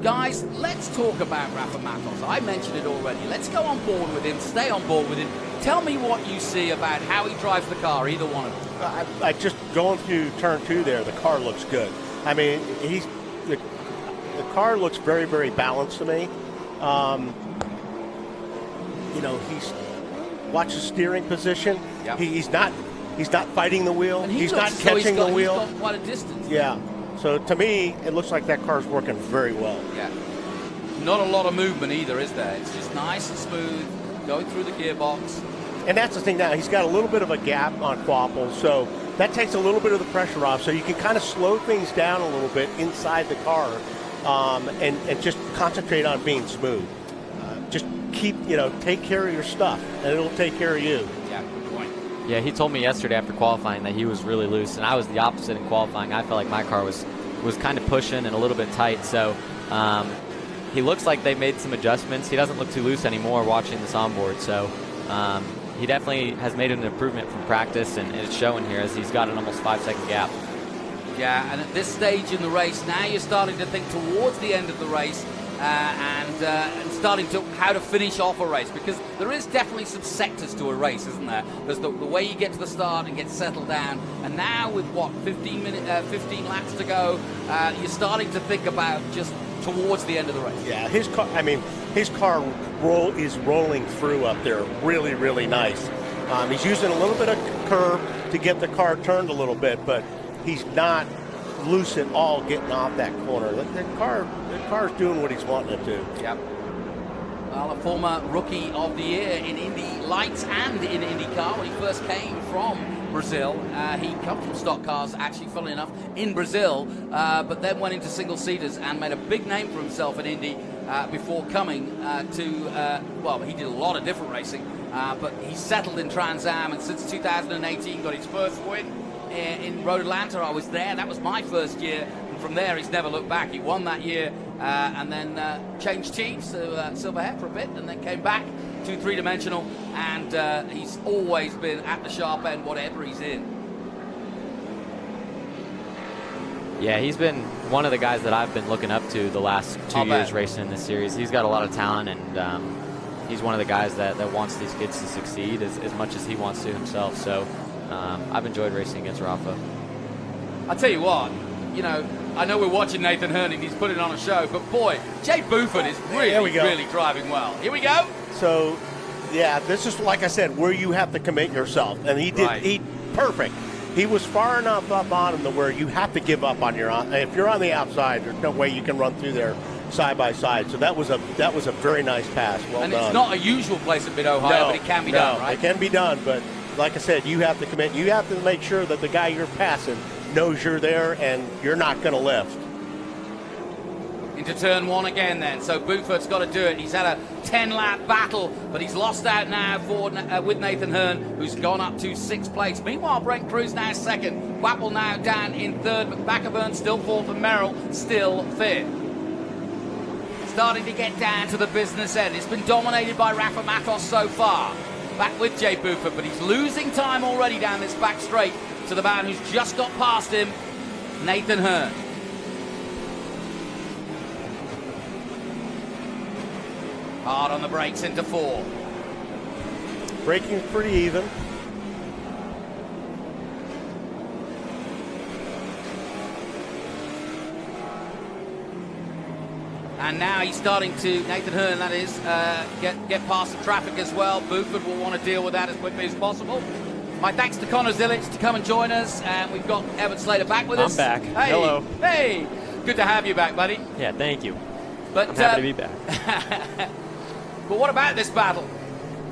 Speaker 5: Guys, let's talk about Rafa Matos. I mentioned it already. Let's go on board with him, stay on board with him. Tell me what you see about how he drives the car, either one of them.
Speaker 6: I just going through turn 2 there, the car looks good. I mean, the car looks very, very balanced to me. He's watch the steering position. Yep. He's not fighting the wheel. He's not catching the wheel.
Speaker 5: He's got quite a distance.
Speaker 6: Yeah. So to me, it looks like that car's working very well.
Speaker 5: Yeah. Not a lot of movement either, is there? It's just nice and smooth, going through the gearbox.
Speaker 6: And that's the thing now. He's got a little bit of a gap on Quapple, so that takes a little bit of the pressure off. So you can kind of slow things down a little bit inside the car, and just concentrate on being smooth. Just take care of your stuff, and it'll take care of you.
Speaker 5: Yeah, good point.
Speaker 20: Yeah, he told me yesterday after qualifying that he was really loose, and I was the opposite in qualifying. I felt like my car was kind of pushing and a little bit tight, so he looks like they made some adjustments. He doesn't look too loose anymore watching this onboard, so he definitely has made an improvement from practice, and it's showing here as he's got an almost 5-second gap.
Speaker 5: Yeah, and at this stage in the race, now you're starting to think towards the end of the race and starting to how to finish off a race, because there is definitely some sectors to a race, isn't there? There's the way you get to the start and get settled down, and now with 15 laps to go, you're starting to think about just towards the end of the race.
Speaker 6: Yeah, his car is rolling through up there really, really nice. He's using a little bit of curve to get the car turned a little bit, but he's not loose at all getting off that corner. The car's doing what he's wanting it to.
Speaker 5: Yep. Well, a former Rookie of the Year in Indy Lights and in IndyCar when he first came from Brazil. He comes from stock cars, actually, funnily enough, in Brazil, but then went into single-seaters and made a big name for himself in Indy before coming he did a lot of different racing, but he settled in Trans Am, and since 2018 got his first win in Road Atlanta. I was there. That was my first year. And from there, he's never looked back. He won that year and then changed teams to Silverhead for a bit and then came back to three-dimensional. And he's always been at the sharp end, whatever he's in.
Speaker 20: Yeah, he's been one of the guys that I've been looking up to the last 2 years racing in this series. He's got a lot of talent, and he's one of the guys that wants these kids to succeed as much as he wants to himself. So I've enjoyed racing against Rafa.
Speaker 5: I'll tell you what, I know we're watching Nathan Herne and he's putting on a show, but boy, Jay Buford is really driving well. Here we go.
Speaker 6: So, yeah, this is, like I said, where you have to commit yourself. And he did, he perfect. He was far enough up on him to where you have to give up on your, if you're on the outside, there's no way you can run through there side by side. So that was a very nice pass. Well
Speaker 5: and
Speaker 6: done.
Speaker 5: It's not a usual place at Mid-Ohio, but it can be done, right?
Speaker 6: It can be done, but like I said, you have to commit. You have to make sure that the guy you're passing knows you're there and you're not going to lift.
Speaker 5: Into turn one again then. So Buford's got to do it. He's had a 10-lap battle, but he's lost out now with Nathan Herne, who's gone up to 6th place. Meanwhile, Brent Cruz now 2nd. Wappel now down in 3rd. McBackerburn still 4th, and Merrill still 5th. starting to get down to the business end. It's been dominated by Rafa Matos so far. Back with Jay Buford, but he's losing time already down this back straight to the man who's just got past him, Nathan Hearn. Hard on the brakes into 4.
Speaker 6: Braking's pretty even.
Speaker 5: And now he's starting to, Nathan Hearn, that is, get past the traffic as well. Buford will want to deal with that as quickly as possible. My thanks to Connor Zilic to come and join us. And we've got Evan Slater back with us.
Speaker 19: I'm back.
Speaker 5: Hey.
Speaker 19: Hello.
Speaker 5: Hey. Good to have you back, buddy.
Speaker 19: Yeah, thank you.
Speaker 5: But,
Speaker 19: I'm happy to be back.
Speaker 5: But what about this battle?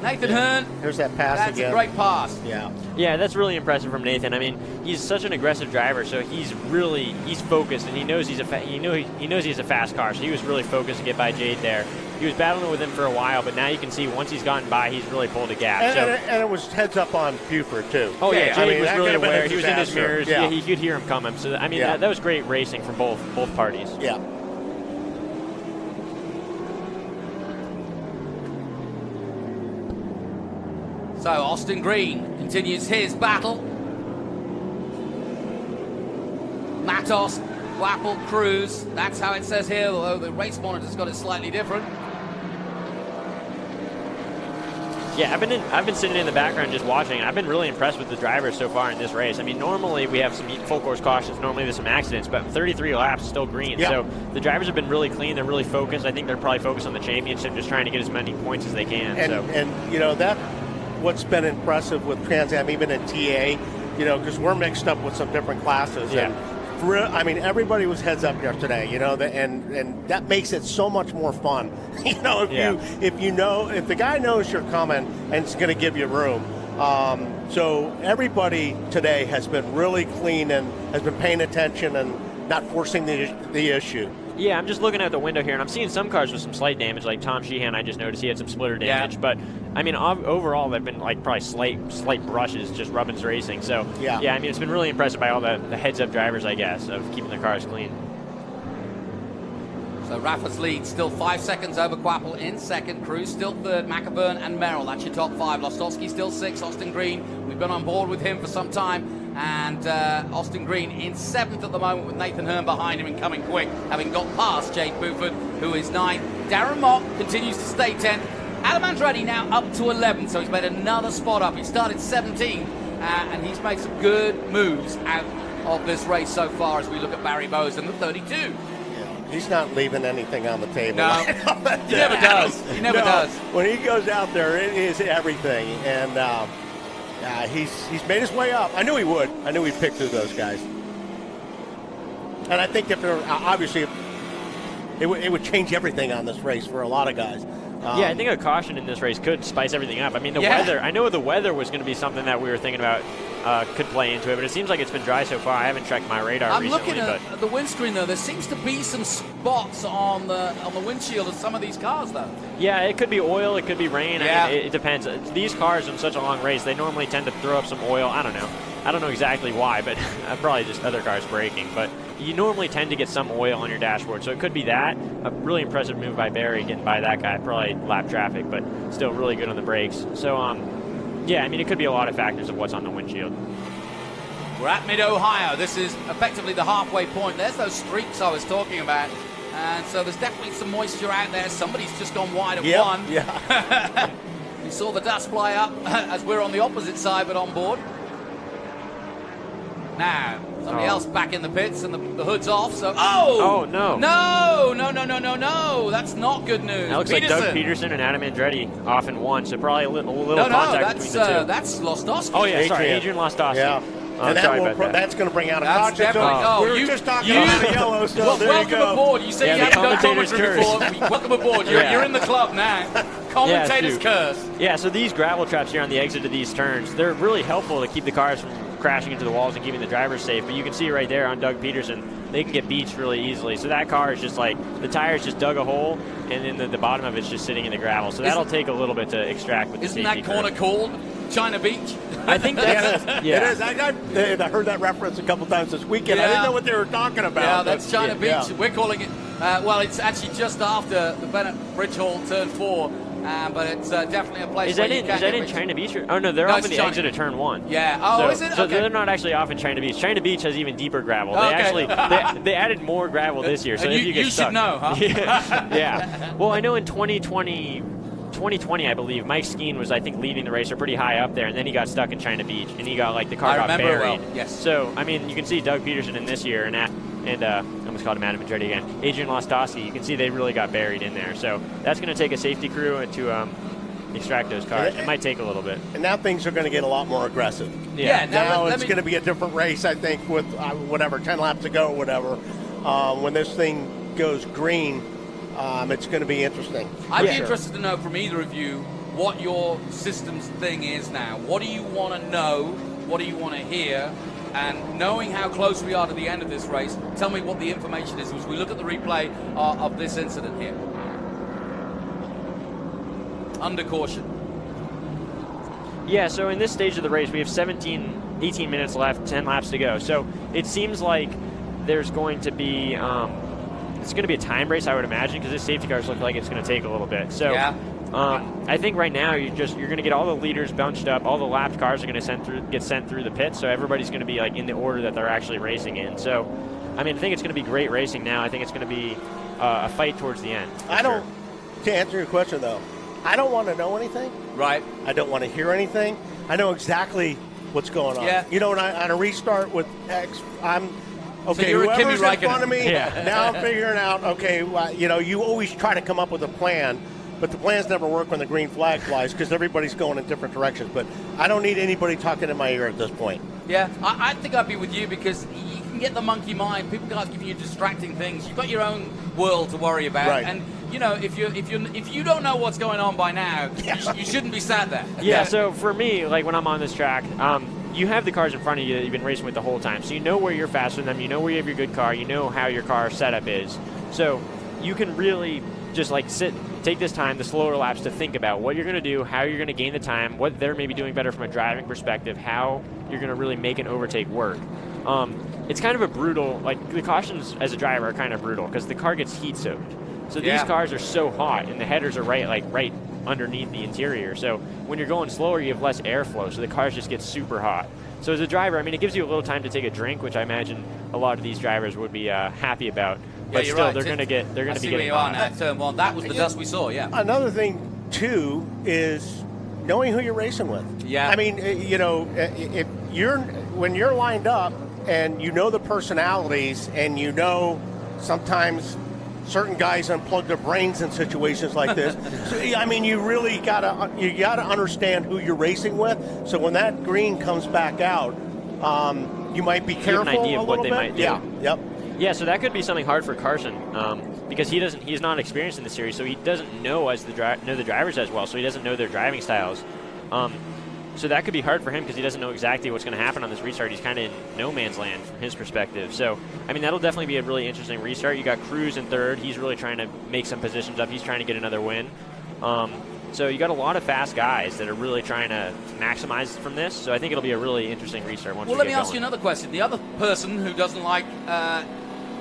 Speaker 5: Nathan Hearn.
Speaker 6: There's that pass
Speaker 5: That's
Speaker 6: again.
Speaker 5: a great pass.
Speaker 6: Yeah.
Speaker 19: Yeah, that's really impressive from Nathan. I mean, he's such an aggressive driver, so he's focused, and he knows he's a fast car. So he was really focused to get by Jade there. He was battling with him for a while, but now you can see once he's gotten by, he's really pulled a gap.
Speaker 6: And it was heads up on Buford too.
Speaker 19: Oh yeah, Jade was really aware.
Speaker 6: He
Speaker 19: He was in his mirrors.
Speaker 6: Yeah.
Speaker 19: Yeah, he could hear him coming. So I mean, that was great racing from both parties.
Speaker 6: Yeah.
Speaker 5: So Austin Green continues his battle. Matos, Wappel, Cruz. That's how it says here, although the race monitor's got it slightly different.
Speaker 19: Yeah, I've been sitting in the background just watching. I've been really impressed with the drivers so far in this race. I mean, normally we have some full course cautions. Normally there's some accidents, but 33 laps is still green.
Speaker 6: Yeah.
Speaker 19: So the drivers have been really clean. They're really focused. I think they're probably focused on the championship, just trying to get as many points as they can.
Speaker 6: And you know that. What's been impressive with Trans Am, even in TA, you know, because we're mixed up with some different classes.
Speaker 19: Yeah.
Speaker 6: And for real, I mean, everybody was heads up yesterday, you know, and that makes it so much more fun. You know, if the guy knows you're coming and is going to give you room. So everybody today has been really clean and has been paying attention and not forcing the issue.
Speaker 19: Yeah, I'm just looking out the window here, and I'm seeing some cars with some slight damage, like Tom Sheehan. I just noticed he had some splitter damage.
Speaker 5: Yeah.
Speaker 19: But, I mean, overall, they've been, like, probably slight brushes, just Rubbins racing. So, yeah, I mean, it's been really impressive by all the heads-up drivers, I guess, of keeping their cars clean.
Speaker 5: So Rafa's lead still 5 seconds over Quapple in second. Cruz still third. McAvern and Merrill, that's your top 5. Lostowski still 6. Austin Green, we've been on board with him for some time. And Austin Green in 7th at the moment with Nathan Hearn behind him and coming quick, having got past Jade Buford, who is 9th. Darren Mock continues to stay 10th. Adam Andretti now up to 11th, so he's made another spot up. He started 17th, and he's made some good moves out of this race so far as we look at Barry Bowes in the 32.
Speaker 6: He's not leaving anything on the table.
Speaker 5: No, he never does. He never does.
Speaker 6: When he goes out there, it is everything. And he's made his way up. I knew he would. I knew he'd pick through those guys. And I think if there, obviously, it would change everything on this race for a lot of guys.
Speaker 19: Yeah, I think a caution in this race could spice everything up. I mean, the weather, I know the weather was going to be something that we were thinking about could play into it, but it seems like it's been dry so far. I haven't checked my radar recently.
Speaker 5: I'm looking at the windscreen, though. There seems to be some spots on the windshield of some of these cars, though.
Speaker 19: Yeah, it could be oil, it could be rain.
Speaker 5: Yeah.
Speaker 19: I mean, it depends. These cars in such a long race, they normally tend to throw up some oil. I don't know. I don't know exactly why, but probably just other cars braking. But you normally tend to get some oil on your dashboard, so it could be that. A really impressive move by Barry getting by that guy. Probably lap traffic, but still really good on the brakes. So, yeah, I mean, it could be a lot of factors of what's on the windshield.
Speaker 5: We're at Mid-Ohio. This is effectively the halfway point. There's those streaks I was talking about. And so there's definitely some moisture out there. Somebody's just gone wide at one.
Speaker 6: Yeah.
Speaker 5: You saw the dust fly up as we're on the opposite side, but on board. Now, somebody else back in the pits and the hood's off. So,
Speaker 19: Oh, no.
Speaker 5: No. That's not good news.
Speaker 19: That looks like Doug Peterson and Adam Andretti off in one, so probably a little contact between the two.
Speaker 5: That's Lostowski.
Speaker 19: Oh, yeah, sorry, Adrian Lostowski.
Speaker 6: Yeah.
Speaker 19: I'm sorry about that.
Speaker 6: That's going to bring out a
Speaker 5: That's
Speaker 6: caution.
Speaker 5: definitely.
Speaker 6: We were just talking about the yellow, so
Speaker 5: well,
Speaker 6: there
Speaker 5: welcome
Speaker 6: you go.
Speaker 5: aboard. You say you haven't done commentary before. Welcome aboard. You're in the club now. Commentator's curse.
Speaker 19: Yeah, so these gravel traps here on the exit of these turns, they're really helpful to keep the cars from crashing into the walls and keeping the drivers safe. But you can see right there on Doug Peterson, they can get beached really easily. So that car is just like, the tires just dug a hole, and then the bottom of it's just sitting in the gravel. So that'll take a little bit to extract with the safety
Speaker 5: Isn't that corner called China Beach?
Speaker 19: I think that's,
Speaker 6: It is. I heard that reference a couple times this weekend. I didn't know what they were talking about.
Speaker 5: Yeah, that's China Beach. We're calling it Well, it's actually just after the Bennett Bridge Hall turn 4, but it's definitely a place
Speaker 19: Is
Speaker 5: where
Speaker 19: that
Speaker 5: you
Speaker 19: in,
Speaker 5: can
Speaker 19: is that
Speaker 5: get
Speaker 19: in
Speaker 5: racing.
Speaker 19: China Beach? Oh, no, they're off in the exit of turn 1.
Speaker 5: Yeah. Oh,
Speaker 19: so,
Speaker 5: is it?
Speaker 19: So
Speaker 5: Okay.
Speaker 19: they're not actually off in China Beach. China Beach has even deeper gravel. They
Speaker 5: Okay.
Speaker 19: actually they added more gravel this year. So
Speaker 5: And
Speaker 19: if you get
Speaker 5: you
Speaker 19: stuck,
Speaker 5: should know, huh?
Speaker 19: yeah. Well, I know in 2020, I believe, Mike Skeen was, I think, leading the race or pretty high up there, and then he got stuck in China Beach, and he got, like, the car
Speaker 5: I
Speaker 19: got
Speaker 5: remember
Speaker 19: buried.
Speaker 5: well, yes.
Speaker 19: So, I mean, you can see Doug Peterson in this year, and I almost called him Adam Andretti again, Adrian Lostossi, you can see they really got buried in there. So that's going to take a safety crew to extract those cars. It might take a little bit.
Speaker 6: And now things are going to get a lot more aggressive.
Speaker 19: Yeah.
Speaker 6: Now it's going to be a different race, I think, with 10 laps to go or whatever. When this thing goes green, it's going to be interesting.
Speaker 5: I'd be interested to know from either of you what your systems thing is now. What do you want to know? What do you want to hear? And knowing how close we are to the end of this race, tell me what the information is as we look at the replay of this incident here. Under caution.
Speaker 19: Yeah, so in this stage of the race, we have 18 minutes left, 10 laps to go. So it seems like there's going to be it's going to be a time race, I would imagine, because this safety cars look like it's going to take a little bit. So
Speaker 5: yeah.
Speaker 19: I think right now you're going to get all the leaders bunched up. All the lapped cars are going to get sent through the pit. So everybody's going to be like in the order that they're actually racing in. So, I mean, I think it's going to be great racing now. I think it's going to be a fight towards the end.
Speaker 6: To answer your question though, I don't want to know anything.
Speaker 5: Right.
Speaker 6: I don't want to hear anything. I know exactly what's going on.
Speaker 5: Yeah.
Speaker 6: You know, when on a restart with X, I'm. Okay,
Speaker 5: so you're
Speaker 6: whoever's
Speaker 5: Kimi
Speaker 6: in front of me,
Speaker 19: Yeah.
Speaker 6: now I'm figuring out, okay, well, you know, you always try to come up with a plan, but the plans never work when the green flag flies because everybody's going in different directions. But I don't need anybody talking in my ear at this point.
Speaker 5: Yeah, I think I'd be with you because you can get the monkey mind. People start giving you distracting things. You've got your own world to worry about.
Speaker 6: Right.
Speaker 5: And, you know, if you don't know what's going on by now, you shouldn't be sat there.
Speaker 19: Yeah, so for me, like when I'm on this track, you have the cars in front of you that you've been racing with the whole time. So you know where you're faster than them, you know where you have your good car, you know how your car setup is. So you can really just like take this time, the slower laps, to think about what you're going to do, how you're going to gain the time, what they're maybe doing better from a driving perspective, how you're going to really make an overtake work. It's kind of a brutal, like the cautions as a driver are kind of brutal because the car gets heat soaked. So these cars are so hot and the headers are right underneath the interior. So when you're going slower, you have less airflow, so the cars just get super hot. So as a driver, I mean, it gives you a little time to take a drink, which I imagine a lot of these drivers would be happy about. But
Speaker 5: you're
Speaker 19: still,
Speaker 5: right.
Speaker 19: they're going to be getting
Speaker 5: I see where you are now, turn 1. That was the dust we saw, yeah.
Speaker 6: Another thing, too, is knowing who you're racing with.
Speaker 5: Yeah.
Speaker 6: I mean, you know, when you're lined up and you know the personalities and you know sometimes certain guys unplug their brains in situations like this. So, I mean, you really gotta understand who you're racing with. So when that green comes back out, you might be careful.
Speaker 19: You have an idea
Speaker 6: a
Speaker 19: of what
Speaker 6: little
Speaker 19: they
Speaker 6: bit.
Speaker 19: might do.
Speaker 6: Yeah. Yep.
Speaker 19: Yeah, so that could be something hard for Carson because he's not experienced in the series, so he doesn't know the drivers as well, so he doesn't know their driving styles. So that could be hard for him because he doesn't know exactly what's going to happen on this restart. He's kind of in no man's land from his perspective. So, I mean, that'll definitely be a really interesting restart. You got Cruz in third. He's really trying to make some positions up. He's trying to get another win. So you got a lot of fast guys that are really trying to maximize from this. So I think it'll be a really interesting restart once we get
Speaker 5: Well, let me ask
Speaker 19: going.
Speaker 5: you another question. The other person who doesn't like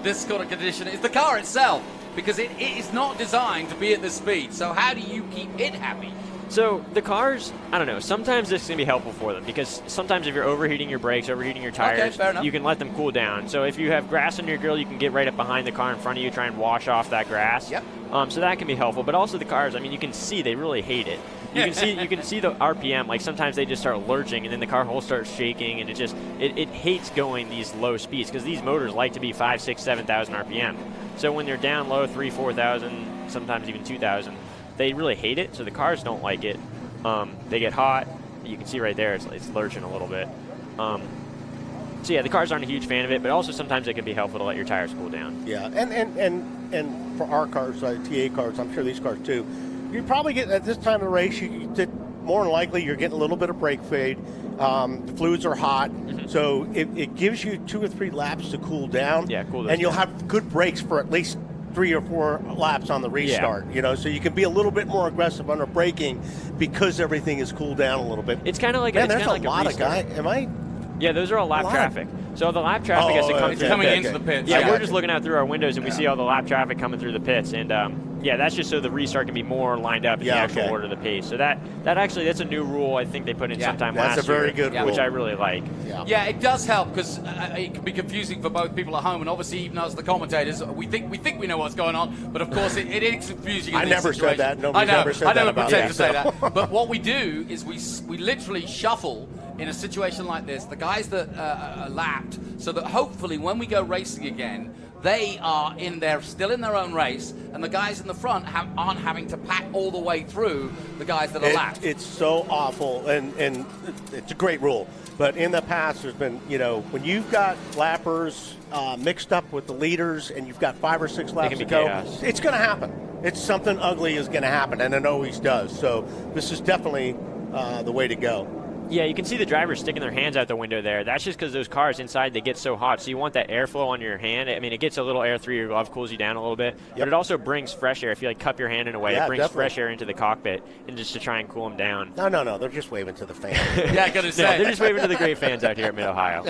Speaker 5: this sort of condition is the car itself, because it is not designed to be at this speed. So how do you keep it happy?
Speaker 19: So the cars, I don't know, sometimes this can be helpful for them because sometimes if you're overheating your brakes, overheating your tires,
Speaker 5: fair enough.
Speaker 19: you can let them cool down. So if you have grass on your grill, you can get right up behind the car in front of you, try and wash off that grass.
Speaker 5: Yep.
Speaker 19: So that can be helpful. But also the cars, I mean, you can see they really hate it. You can see the RPM. Like sometimes they just start lurching, and then the car whole starts shaking, and it hates going these low speeds because these motors like to be 5,000, 6,000, 7,000 RPM. So when they're down low, 3,000, 4,000, sometimes even 2,000, they really hate it. So the cars don't like it. They get hot. You can see right there it's lurching a little bit. So yeah, the cars aren't a huge fan of it, but also sometimes it can be helpful to let your tires cool down.
Speaker 6: Yeah, and for our cars, TA cars, I'm sure these cars too, you probably get at this time of the race, more than likely you're getting a little bit of brake fade. The fluids are hot, so it gives you 2 or 3 laps to cool down.
Speaker 19: Yeah, cool those
Speaker 6: and you'll
Speaker 19: down.
Speaker 6: have good brakes for at least 3 or 4 laps on the restart. You know, so you can be a little bit more aggressive under braking because everything is cooled down a little bit.
Speaker 19: It's kind of like
Speaker 6: Man,
Speaker 19: it's
Speaker 6: there's
Speaker 19: kind of like
Speaker 6: a lot
Speaker 19: restart.
Speaker 6: of guys. Am I?
Speaker 19: Yeah, those are all lap traffic. So the lap traffic has to come through
Speaker 5: coming
Speaker 19: the
Speaker 5: into the pits.
Speaker 19: Yeah, we're just looking out through our windows and we see all the lap traffic coming through the pits, and yeah, that's just so the restart can be more lined up in the actual order of the pace. So that's a new rule I think they put in sometime last year.
Speaker 6: That's a very good rule.
Speaker 19: Which I really like.
Speaker 5: Yeah, it does help because it can be confusing for both people at home, and obviously even us, the commentators, we think we know what's going on, but of course it is confusing.
Speaker 6: I never said that. Nobody's ever said that.
Speaker 5: I never
Speaker 6: about
Speaker 5: pretend
Speaker 6: me,
Speaker 5: to say
Speaker 6: so.
Speaker 5: that. But what we do is we literally shuffle in a situation like this the guys that are lapped, so that hopefully when we go racing again, they are still in their own race, and the guys in the front aren't having to pack all the way through the guys that are lapped.
Speaker 6: It's so awful, and it's a great rule. But in the past, there's been, when you've got lappers mixed up with the leaders, and you've got 5 or 6 laps to go, it's going to happen. It's something ugly is going to happen, and it always does. So this is definitely the way to go.
Speaker 19: Yeah, you can see the drivers sticking their hands out the window there. That's just because those cars inside, they get so hot. So you want that airflow on your hand. I mean, it gets a little air through your glove, cools you down a little bit. But it also brings fresh air. If you cup your hand in a way, it brings fresh air into the cockpit and just to try and cool them down.
Speaker 6: No, they're just waving to the fans.
Speaker 5: Yeah, I got to say.
Speaker 19: No, they're just waving to the great fans out here at Mid-Ohio.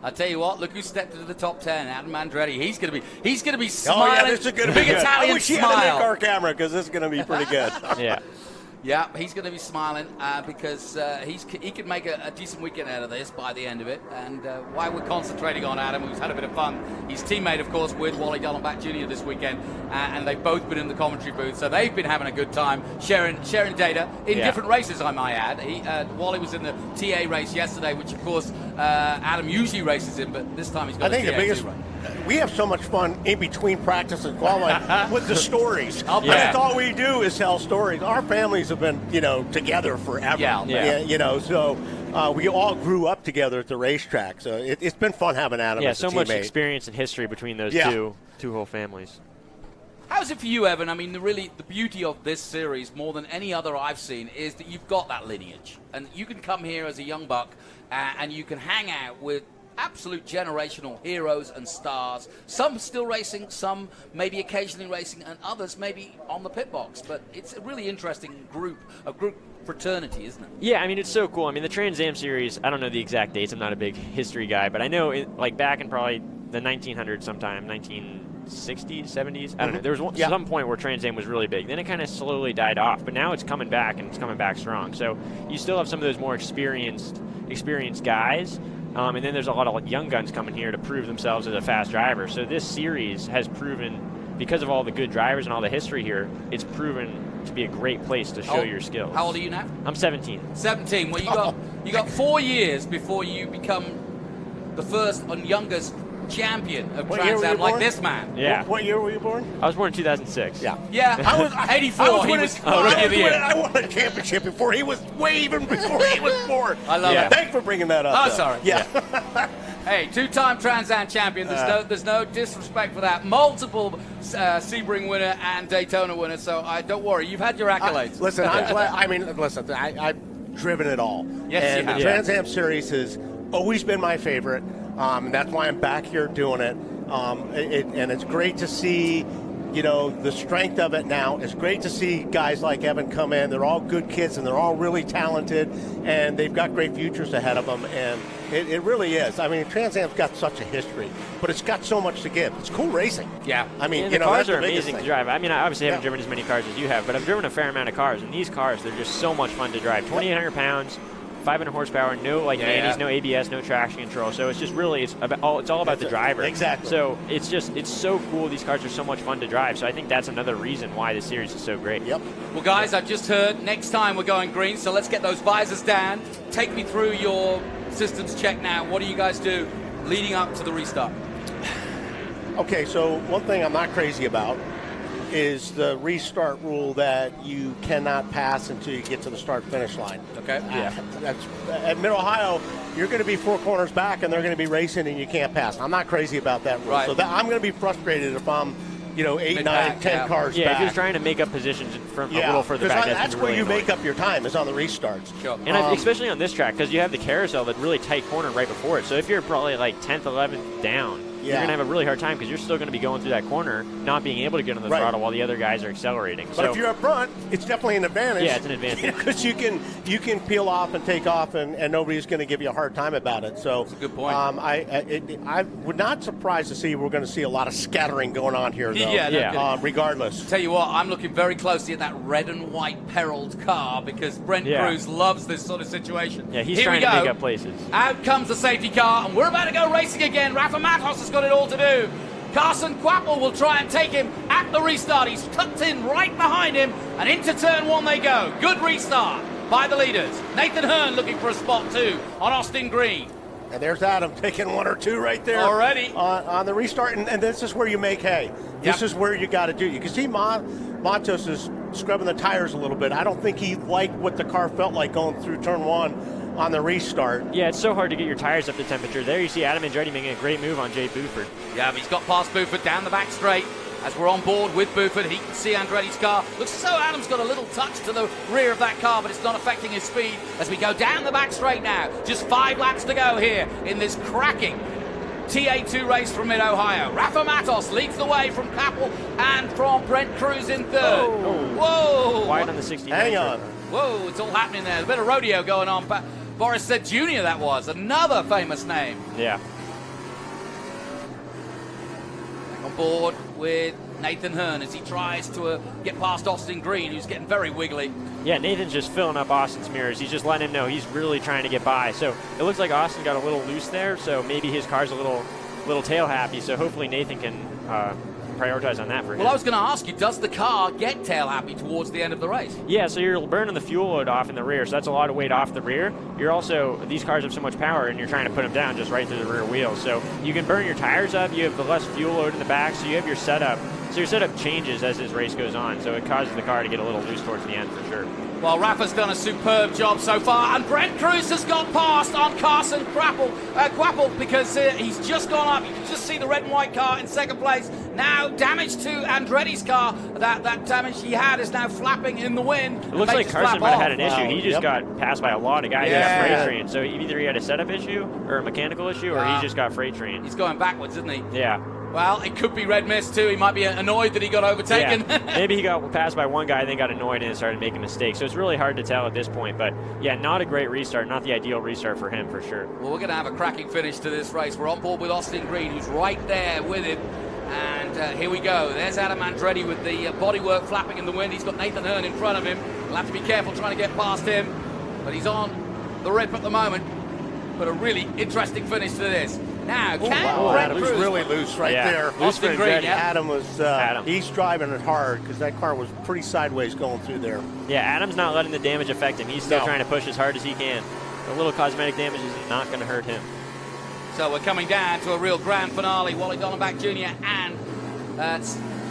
Speaker 5: I tell you what, look who stepped into the top 10, Adam Andretti. He's going to be smiling.
Speaker 6: Oh, yeah, this is going to be
Speaker 5: big
Speaker 6: good.
Speaker 5: Italian
Speaker 6: I wish
Speaker 5: smile.
Speaker 6: he had a Nick our camera because this is going to be pretty good.
Speaker 19: Yeah.
Speaker 5: Yeah, he's going to be smiling because he could make a decent weekend out of this by the end of it. And why we're concentrating on Adam, who's had a bit of fun. He's teammate, of course, with Wally Dallenbach Jr. this weekend, and they've both been in the commentary booth, so they've been having a good time sharing data in different races, I might add. Wally was in the TA race yesterday, which, of course, Adam usually races in, but this time he's got
Speaker 6: the biggest race. We have so much fun in between practice and qualifying with the stories. That's all we do is tell stories. Our families have been, together forever. So we all grew up together at the racetrack. So it's been fun having Adam as a teammate.
Speaker 19: So much experience and history between those two whole families.
Speaker 5: How's it for you, Evan? I mean, the beauty of this series, more than any other I've seen, is that you've got that lineage. And you can come here as a young buck and you can hang out with absolute generational heroes and stars. Some still racing, some maybe occasionally racing, and others maybe on the pit box. But it's a really interesting group fraternity, isn't it?
Speaker 19: Yeah, I mean, it's so cool. I mean, the Trans Am series, I don't know the exact dates. I'm not a big history guy, but I know back in probably the 1900s sometime, 1960s, 70s. I don't know. There was some point where Trans Am was really big. Then it kind of slowly died off, but now it's coming back, and it's coming back strong. So you still have some of those more experienced guys. And then there's a lot of young guns coming here to prove themselves as a fast driver. So this series has proven, because of all the good drivers and all the history here, it's proven to be a great place to show your skills.
Speaker 5: How old are you now?
Speaker 19: I'm 17.
Speaker 5: 17. Well, you got 4 years before you become the first and youngest champion of Trans Am, like this man.
Speaker 19: Yeah.
Speaker 6: What year were you born?
Speaker 19: I was born in 2006.
Speaker 5: Yeah, I was 84.
Speaker 6: I won a championship before he was even before he was born.
Speaker 5: I love it.
Speaker 6: Thanks for bringing that up.
Speaker 5: Oh, sorry.
Speaker 6: Yeah.
Speaker 5: Hey, 2-time Trans Am champion. There's no disrespect for that. Multiple Sebring winner and Daytona winner. So don't worry. You've had your accolades.
Speaker 6: Listen, I'm glad. I mean, listen. I've driven it all.
Speaker 5: Yes,
Speaker 6: and the Trans Am series has always been my favorite. And that's why I'm back here doing it. And it's great to see, the strength of it now. It's great to see guys like Evan come in. They're all good kids, and they're all really talented, and they've got great futures ahead of them. And it really is. I mean, Trans Am's got such a history, but it's got so much to give. It's cool racing.
Speaker 5: Yeah.
Speaker 6: I mean,
Speaker 19: the cars are
Speaker 6: the
Speaker 19: amazing to drive. I mean, I obviously haven't driven as many cars as you have, but I've driven a fair amount of cars, and these cars, they're just so much fun to drive. 2,800 pounds. 500 horsepower, no manuals, no ABS, no traction control. So it's just really it's all about the driver.
Speaker 6: Exactly.
Speaker 19: So it's so cool. These cars are so much fun to drive. So I think that's another reason why this series is so great.
Speaker 6: Yep.
Speaker 5: Well, guys, I've just heard next time we're going green. So let's get those visors down. Take me through your systems check now. What do you guys do leading up to the restart?
Speaker 6: Okay, so one thing I'm not crazy about is the restart rule that you cannot pass until you get to the start-finish line.
Speaker 5: Okay.
Speaker 6: That's at Mid-Ohio, you're going to be 4 corners back, and they're going to be racing, and you can't pass. I'm not crazy about that rule.
Speaker 5: Right.
Speaker 6: So I'm going to be frustrated if I'm, 8, 9, 10 cars back.
Speaker 19: Yeah, if you're trying to make up positions from a little further back,
Speaker 6: that's where you make up your time, is on the restarts.
Speaker 5: Sure.
Speaker 19: And especially on this track, because you have the carousel, that really tight corner right before it. So if you're probably like 10th, 11th down,
Speaker 15: you're going to have a really hard time because you're still going to be going through that corner, not being able to get on the throttle while the other guys are accelerating.
Speaker 6: But if you're up front, it's definitely an advantage.
Speaker 15: Yeah, it's an advantage.
Speaker 6: Because you can peel off and take off, and nobody's going to give you a hard time about it. So
Speaker 5: that's a good point.
Speaker 6: I would not surprise to see we're going to see a lot of scattering going on here, though. Regardless.
Speaker 5: Tell you what, I'm looking very closely at that red and white Peraled car because Brent Cruz loves this sort of situation.
Speaker 15: Yeah, he's
Speaker 5: Here
Speaker 15: trying
Speaker 5: we
Speaker 15: to
Speaker 5: go.
Speaker 15: make up places.
Speaker 5: Out comes the safety car, and we're about to go racing again. Rafa Matos has got it all to do. Carson Quapple will try and take him at the restart. He's tucked in right behind him, and into turn one they go. Good restart by the leaders. Nathan Hearn looking for a spot too on Austin Green.
Speaker 6: And there's Adam taking one or two right there
Speaker 5: already
Speaker 6: on the restart, and this is where you make hay. This is where you got to do. You can see Matos is scrubbing the tires a little bit. I don't think he liked what the car felt like going through turn one on the restart.
Speaker 15: Yeah, it's so hard to get your tires up to temperature. There you see Adam Andretti making a great move on Jay Buford.
Speaker 5: Yeah, but he's got past Buford down the back straight. As we're on board with Buford, he can see Andretti's car. Looks as though Adam's got a little touch to the rear of that car, but it's not affecting his speed as we go down the back straight now. Just 5 laps to go here in this cracking TA2 race from Mid-Ohio. Rafa Matos leads the way from Capel and from Brent Cruz in third. Whoa!
Speaker 15: Wide on the 69.
Speaker 6: Hang on.
Speaker 5: Whoa, it's all happening there. There's a bit of rodeo going on. Boris said Jr. that was. Another famous name.
Speaker 15: Yeah.
Speaker 5: On board with Nathan Hearn as he tries to get past Austin Green, who's getting very wiggly.
Speaker 15: Yeah, Nathan's just filling up Austin's mirrors. He's just letting him know he's really trying to get by. So it looks like Austin got a little loose there, so maybe his car's a little tail happy. So hopefully Nathan can prioritize on that for him.
Speaker 5: Well, I was going to ask you, does the car get tail happy towards the end of the race?
Speaker 15: Yeah, so you're burning the fuel load off in the rear, so that's a lot of weight off the rear. You're also, these cars have so much power, and you're trying to put them down just right through the rear wheels. So you can burn your tires up, you have the less fuel load in the back, so you have your setup. So your setup changes as this race goes on, so it causes the car to get a little loose towards the end for sure.
Speaker 5: Well, Rafa's done a superb job so far, and Brent Cruz has got past on Carson Quapple because he's just gone up. You can just see the red and white car in second place. Now damage to Andretti's car. That damage he had is now flapping in the wind.
Speaker 15: It looks like Carson might have had an issue. He just got passed by a lot of guys who got freight train. So either he had a setup issue or a mechanical issue, or he just got freight train.
Speaker 5: He's going backwards, isn't he?
Speaker 15: Yeah.
Speaker 5: Well, it could be red mist too. He might be annoyed that he got overtaken.
Speaker 15: Yeah. Maybe he got passed by one guy, then got annoyed and started making mistakes. So it's really hard to tell at this point. But yeah, not a great restart, not the ideal restart for him for sure.
Speaker 5: Well, we're going to have a cracking finish to this race. We're on board with Austin Green, who's right there with him. And here we go. There's Adam Andretti with the bodywork flapping in the wind. He's got Nathan Hearn in front of him. We'll have to be careful trying to get past him. But he's on the rip at the moment. But a really interesting finish to this. Now,
Speaker 6: Adam's really loose there.
Speaker 5: Austin Green,
Speaker 6: Adam was, he's driving it hard because that car was pretty sideways going through there.
Speaker 15: Yeah, Adam's not letting the damage affect him. He's still trying to push as hard as he can. A little cosmetic damage is not going to hurt him.
Speaker 5: So we're coming down to a real grand finale. Wally Dollenbach Jr. and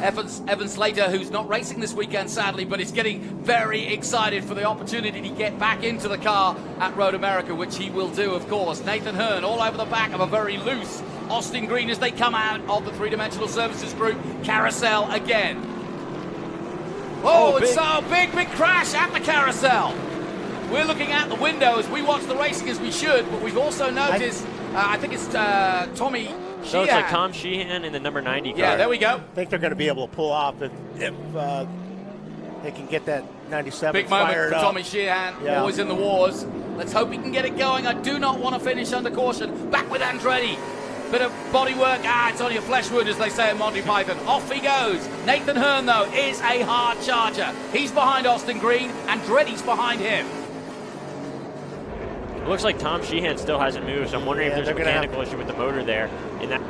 Speaker 5: Evan Slater, who's not racing this weekend, sadly, but is getting very excited for the opportunity to get back into the car at Road America, which he will do, of course. Nathan Hearn all over the back of a very loose Austin Green as they come out of the three-dimensional services group carousel again. It's a big crash at the carousel. We're looking out the window as we watch the racing as we should, but we've also noticed, I think it's Tommy
Speaker 15: So it's like Tom Sheehan in the number 90 car.
Speaker 5: Yeah, there we go.
Speaker 6: I think they're going to be able to pull off if they can get that 97
Speaker 5: Big moment
Speaker 6: fired
Speaker 5: for
Speaker 6: up.
Speaker 5: Tommy Sheehan, always in the wars. Let's hope he can get it going. I do not want to finish under caution. Back with Andretti. Bit of bodywork. It's only a flesh wound, as they say in Monty Python. Off he goes. Nathan Hearn, though, is a hard charger. He's behind Austin Green. Andretti's behind him.
Speaker 15: It looks like Tom Sheehan still hasn't moved, so I'm wondering if there's a mechanical issue with the motor there. In that.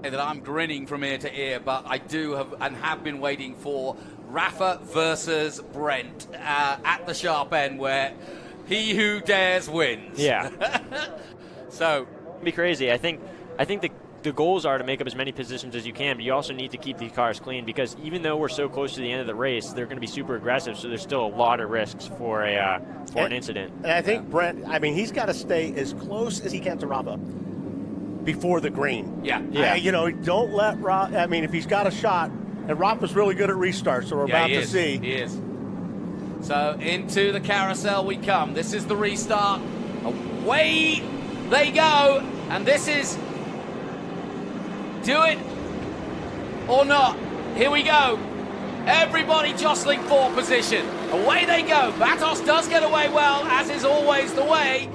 Speaker 5: That I'm grinning from ear to ear, but I do have been waiting for Rafa versus Brent at the sharp end, where he who dares wins.
Speaker 19: Yeah.
Speaker 5: So
Speaker 19: it'd be crazy. I think the goals are to make up as many positions as you can, but you also need to keep these cars clean, because even though we're so close to the end of the race, they're going to be super aggressive, so there's still a lot of risks for an incident.
Speaker 6: And I think Brent, I mean, he's got to stay as close as he can to Rafa before the green.
Speaker 5: Yeah.
Speaker 6: Don't let Rafa, I mean, if he's got a shot, and Rafa's really good at restarts, so we're about to see.
Speaker 5: He is. So into the carousel we come. This is the restart. Away they go, and this is do it or not. Here we go. Everybody jostling for position. Away they go. Matos does get away well, as is always the way.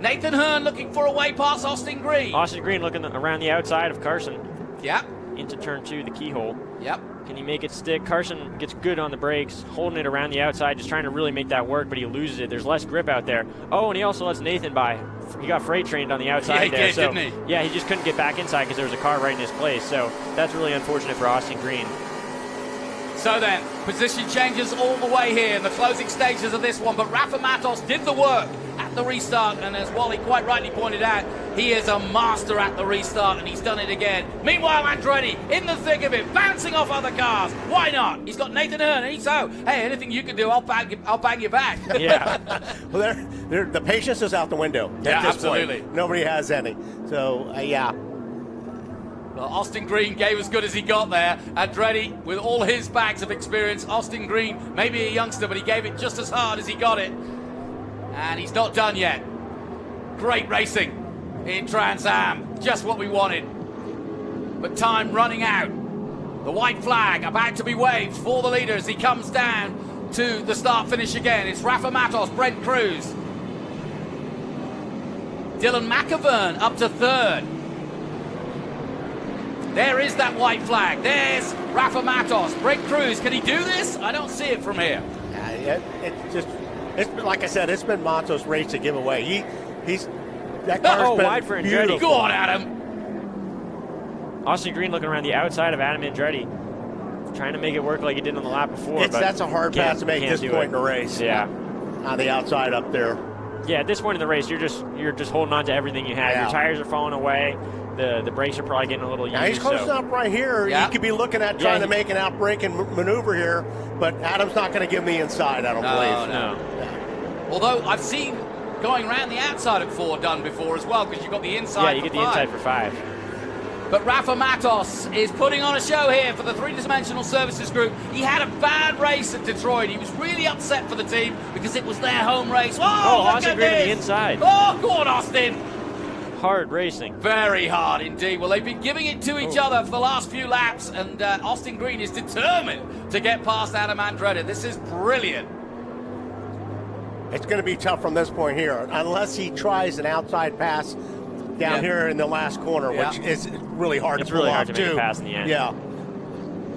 Speaker 5: Nathan Hearn looking for a way past Austin Green.
Speaker 19: Austin Green looking around the outside of Carson.
Speaker 5: Yep.
Speaker 19: Into turn 2, the keyhole.
Speaker 5: Yep.
Speaker 19: Can he make it stick? Carson gets good on the brakes, holding it around the outside, just trying to really make that work, but he loses it. There's less grip out there. Oh, and he also lets Nathan by. He got freight trained on the outside there.
Speaker 5: So, didn't he?
Speaker 19: Yeah, he just couldn't get back inside because there was a car right in his place. So that's really unfortunate for Austin Green.
Speaker 5: So then, position changes all the way here in the closing stages of this one, but Rafa Matos did the work at the restart, and as Wally quite rightly pointed out, he is a master at the restart, and he's done it again. Meanwhile, Andretti in the thick of it, bouncing off other cars. Why not? He's got Nathan Hearn, and he's hey, anything you can do, I'll bang you back.
Speaker 19: Yeah.
Speaker 6: Well, the patience is out the window.
Speaker 5: Yeah,
Speaker 6: at this
Speaker 5: absolutely.
Speaker 6: Point. Nobody has any. So, yeah.
Speaker 5: Well, Austin Green gave as good as he got there. Andretti, with all his bags of experience, Austin Green, maybe a youngster, but he gave it just as hard as he got it. And he's not done yet. Great racing in Trans Am, just what we wanted. But time running out. The white flag about to be waved for the leader as he comes down to the start-finish again. It's Rafa Matos, Brent Cruz. Dylan McAvern up to third. There is that white flag. There's Rafa Matos. Brent Cruz, can he do this? I don't see it from here.
Speaker 6: It's been, like I said, it's been Matos' race to give away. That car's been
Speaker 19: wide for Andretti.
Speaker 6: beautiful.
Speaker 5: Go on, Adam.
Speaker 19: Austin Green looking around the outside of Adam Andretti, trying to make it work like he did on the lap before.
Speaker 6: That's a hard pass to make at this point in the race.
Speaker 19: Yeah.
Speaker 6: On the outside up there.
Speaker 19: Yeah, at this point in the race, you're just holding on to everything you have.
Speaker 6: Yeah.
Speaker 19: Your tires are falling away. The brakes are probably getting a little used.
Speaker 6: Now he's closing up right here.
Speaker 5: Yeah.
Speaker 6: He could be looking at trying to make an outbraking maneuver here, but Adam's not going to give him the inside, I don't believe.
Speaker 19: No.
Speaker 5: Although I've seen going around the outside at 4 done before as well, because you've got the inside.
Speaker 19: Yeah, you get the inside for 5.
Speaker 5: But Rafa Matos is putting on a show here for the three-dimensional services group. He had a bad race at Detroit. He was really upset for the team because it was their home race. Oh,
Speaker 19: Austin Green to the inside.
Speaker 5: Oh, go on, Austin.
Speaker 19: Hard racing.
Speaker 5: Very hard indeed. Well, they've been giving it to each other for the last few laps, and Austin Green is determined to get past Adam Andretti. This is brilliant.
Speaker 6: It's going to be tough from this point here, unless he tries an outside pass down here in the last corner, which is really hard to pull
Speaker 19: really
Speaker 6: off,
Speaker 19: hard to make
Speaker 6: too.
Speaker 19: a pass in the end.
Speaker 6: Yeah.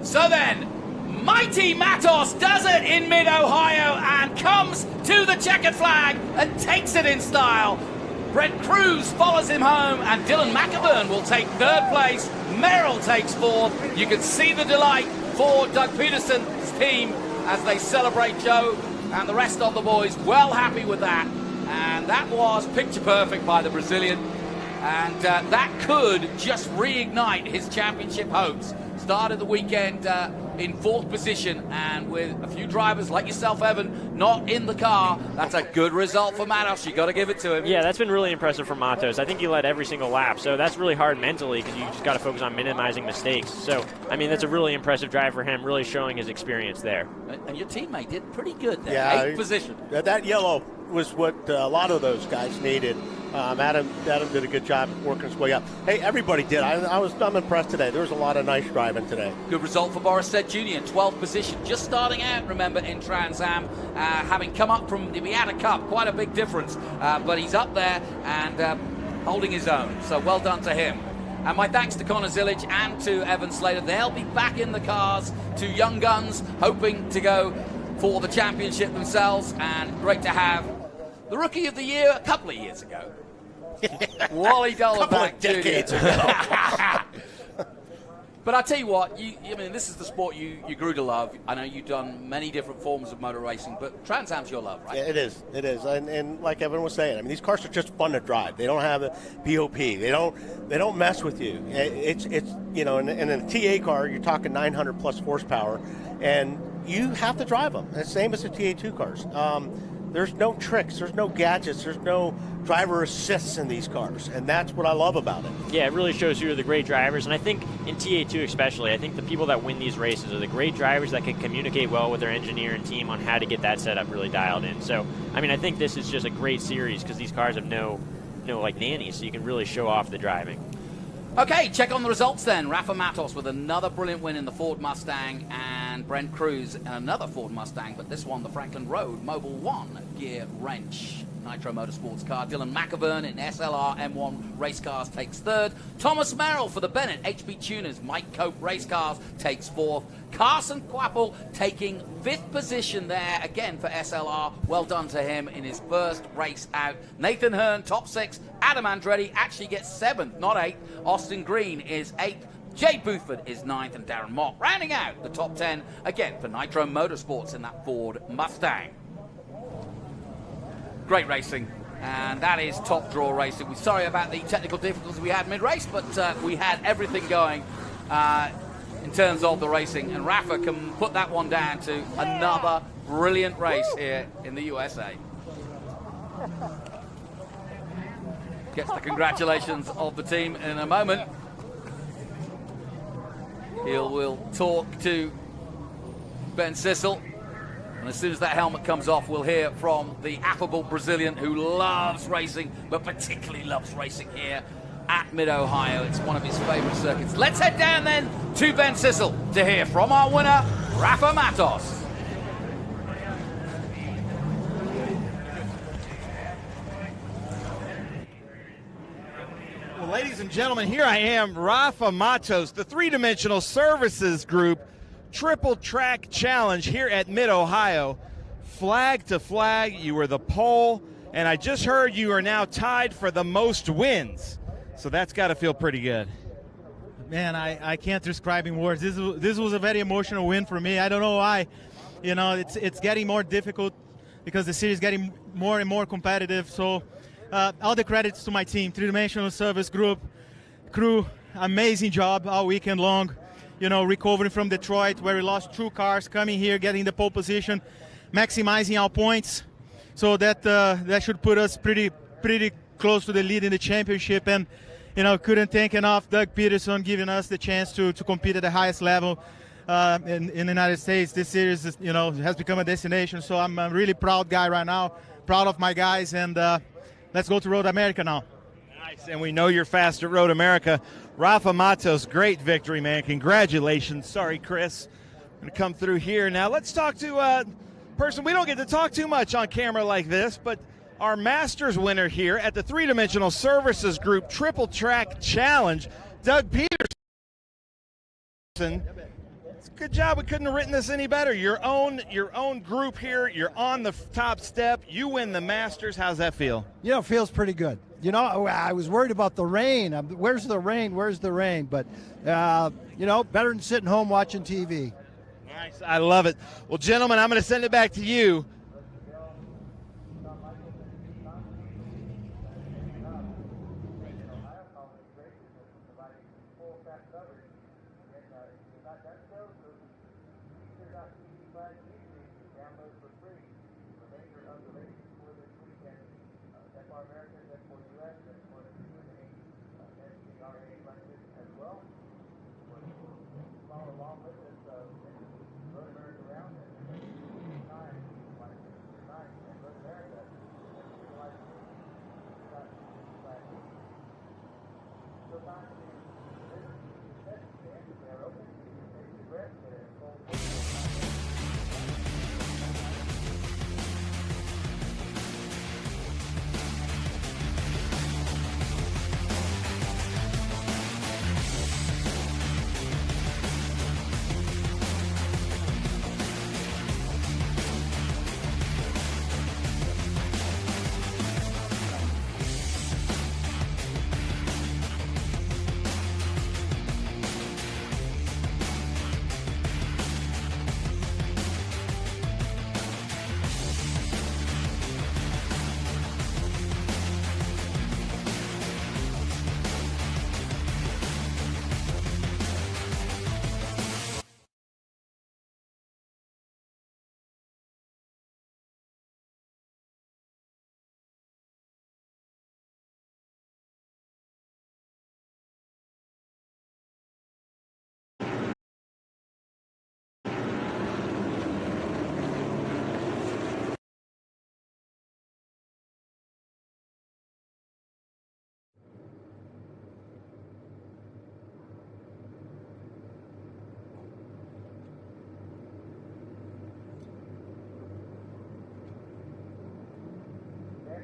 Speaker 5: So then, mighty Matos does it in mid-Ohio and comes to the checkered flag and takes it in style. Brent Cruz follows him home, and Dylan McAvern will take 3rd place. Merrill takes 4th. You can see the delight for Doug Peterson's team as they celebrate Joe and the rest of the boys. Well happy with that. And that was picture perfect by the Brazilian. And that could just reignite his championship hopes. Started the weekend in 4th position, and with a few drivers like yourself, Evan, not in the car. That's a good result for Matos. You got to give it to him.
Speaker 19: Yeah, that's been really impressive for Matos. I think he led every single lap, so that's really hard mentally because you just got to focus on minimizing mistakes. So, I mean, that's a really impressive drive for him, really showing his experience there.
Speaker 5: And your teammate did pretty good there.
Speaker 6: Yeah,
Speaker 5: 8th position.
Speaker 6: That yellow was what a lot of those guys needed. Adam did a good job working his way up. Hey, everybody did. I'm impressed today. There was a lot of nice driving today.
Speaker 5: Good result for Boris Said Jr. in 12th position. Just starting out, remember, in Trans Am, having come up from the Miata Cup. Quite a big difference. But he's up there and holding his own. So well done to him. And my thanks to Connor Zillage and to Evan Slater. They'll be back in the cars. 2 young guns hoping to go for the championship themselves, and great to have the Rookie of the Year a couple of years ago. Wally Dollarback
Speaker 6: decades
Speaker 5: ago. But I'll tell you what, I mean, this is the sport you grew to love. I know you've done many different forms of motor racing, but Trans Am's your love, right?
Speaker 6: Yeah, it is. It is. And like everyone was saying, I mean, these cars are just fun to drive. They don't have a BOP. They don't mess with you. It's you know, in a TA car, you're talking 900 plus horsepower, and you have to drive them. And the same as the TA2 cars. There's no tricks. There's no gadgets. There's no driver assists in these cars, and that's what I love about it.
Speaker 19: Yeah, it really shows who are the great drivers, and I think in TA2 especially, I think the people that win these races are the great drivers that can communicate well with their engineer and team on how to get that setup really dialed in. So, I mean, I think this is just a great series because these cars have no like nannies, so you can really show off the driving.
Speaker 5: Okay, check on the results then. Rafa Matos with another brilliant win in the Ford Mustang, and Brent Cruz in another Ford Mustang, but this one the Franklin Road Mobile 1 gear wrench Nitro Motorsports car. Dylan McAvern in SLR M1 race cars takes third. Thomas Merrill for the Bennett HB Tuners Mike Cope race cars takes fourth. Carson Quapple taking fifth position there again for SLR. Well done to him in his first race out. Nathan Hearn top six. Adam Andretti actually gets seventh, not eighth. Austin Green is eighth. Jay Buford is ninth, and Darren Mott rounding out the top 10 again for Nitro Motorsports in that Ford Mustang. Great racing, and that is top draw racing. We're sorry about the technical difficulties we had mid-race, but we had everything going in terms of the racing, and Rafa can put that one down to another brilliant race here in the USA. Gets the congratulations of the team in a moment. We'll talk to Ben Sissel. And as soon as that helmet comes off, we'll hear from the affable Brazilian who loves racing, but particularly loves racing here at Mid-Ohio. It's one of his favorite circuits. Let's head down then to Ben Sissel to hear from our winner, Rafa Matos.
Speaker 9: Well, ladies and gentlemen, here I am, Rafa Matos, the three-dimensional services group Triple Track Challenge here at Mid-Ohio. Flag to flag, you were the pole, and I just heard you are now tied for the most wins. So that's got to feel pretty good.
Speaker 10: Man, I can't describe in words. This was a very emotional win for me. I don't know why. You know, it's getting more difficult because the series is getting more and more competitive. So all the credits to my team, three-dimensional service group, crew, amazing job all weekend long. You know, recovering from Detroit where we lost 2 cars, coming here, getting the pole position, maximizing our points. So that should put us pretty close to the lead in the championship. And, you know, couldn't thank enough Doug Peterson giving us the chance to compete at the highest level in the United States. This series, you know, has become a destination. So I'm a really proud guy right now, proud of my guys. And let's go to Road America now.
Speaker 9: Nice, and we know you're fast at Road America. Rafa Matos, great victory, man. Congratulations. Sorry, Chris. I'm going to come through here. Now let's talk to a person we don't get to talk too much on camera like this, but our Masters winner here at the three-dimensional services group Triple Track Challenge, Doug Peterson. Good job. We couldn't have written this any better. Your own group here. You're on the top step. You win the Masters. How's that feel?
Speaker 21: You know, it feels pretty good. You know, I was worried about the rain. Where's the rain? Where's the rain? But, you know, better than sitting home watching TV.
Speaker 9: Nice. I love it. Well, gentlemen, I'm going to send it back to you.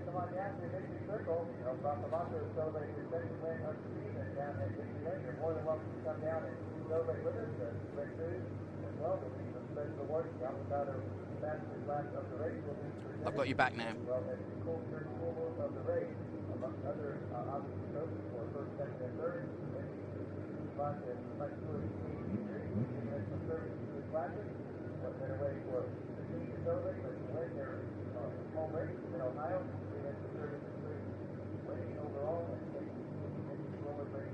Speaker 1: come on down to Victory Circle, from the Vodka to celebrate your second win of the season down at Victory Lane. You're more than welcome to come down and celebrate with us. Great food as well. There'll be some special awards. The outsider fastest lap of the race will be presented.
Speaker 22: I've got your back now.
Speaker 1: As well as the cool shirt symbols of the race, amongst other obviously trophies for first, second, and third. Vodka and Spiked Coolers and some services to the classic. What better way for the team to celebrate but to win their home race in Ohio? We had some services to winning overall and taking the roller race.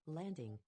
Speaker 23: Landing.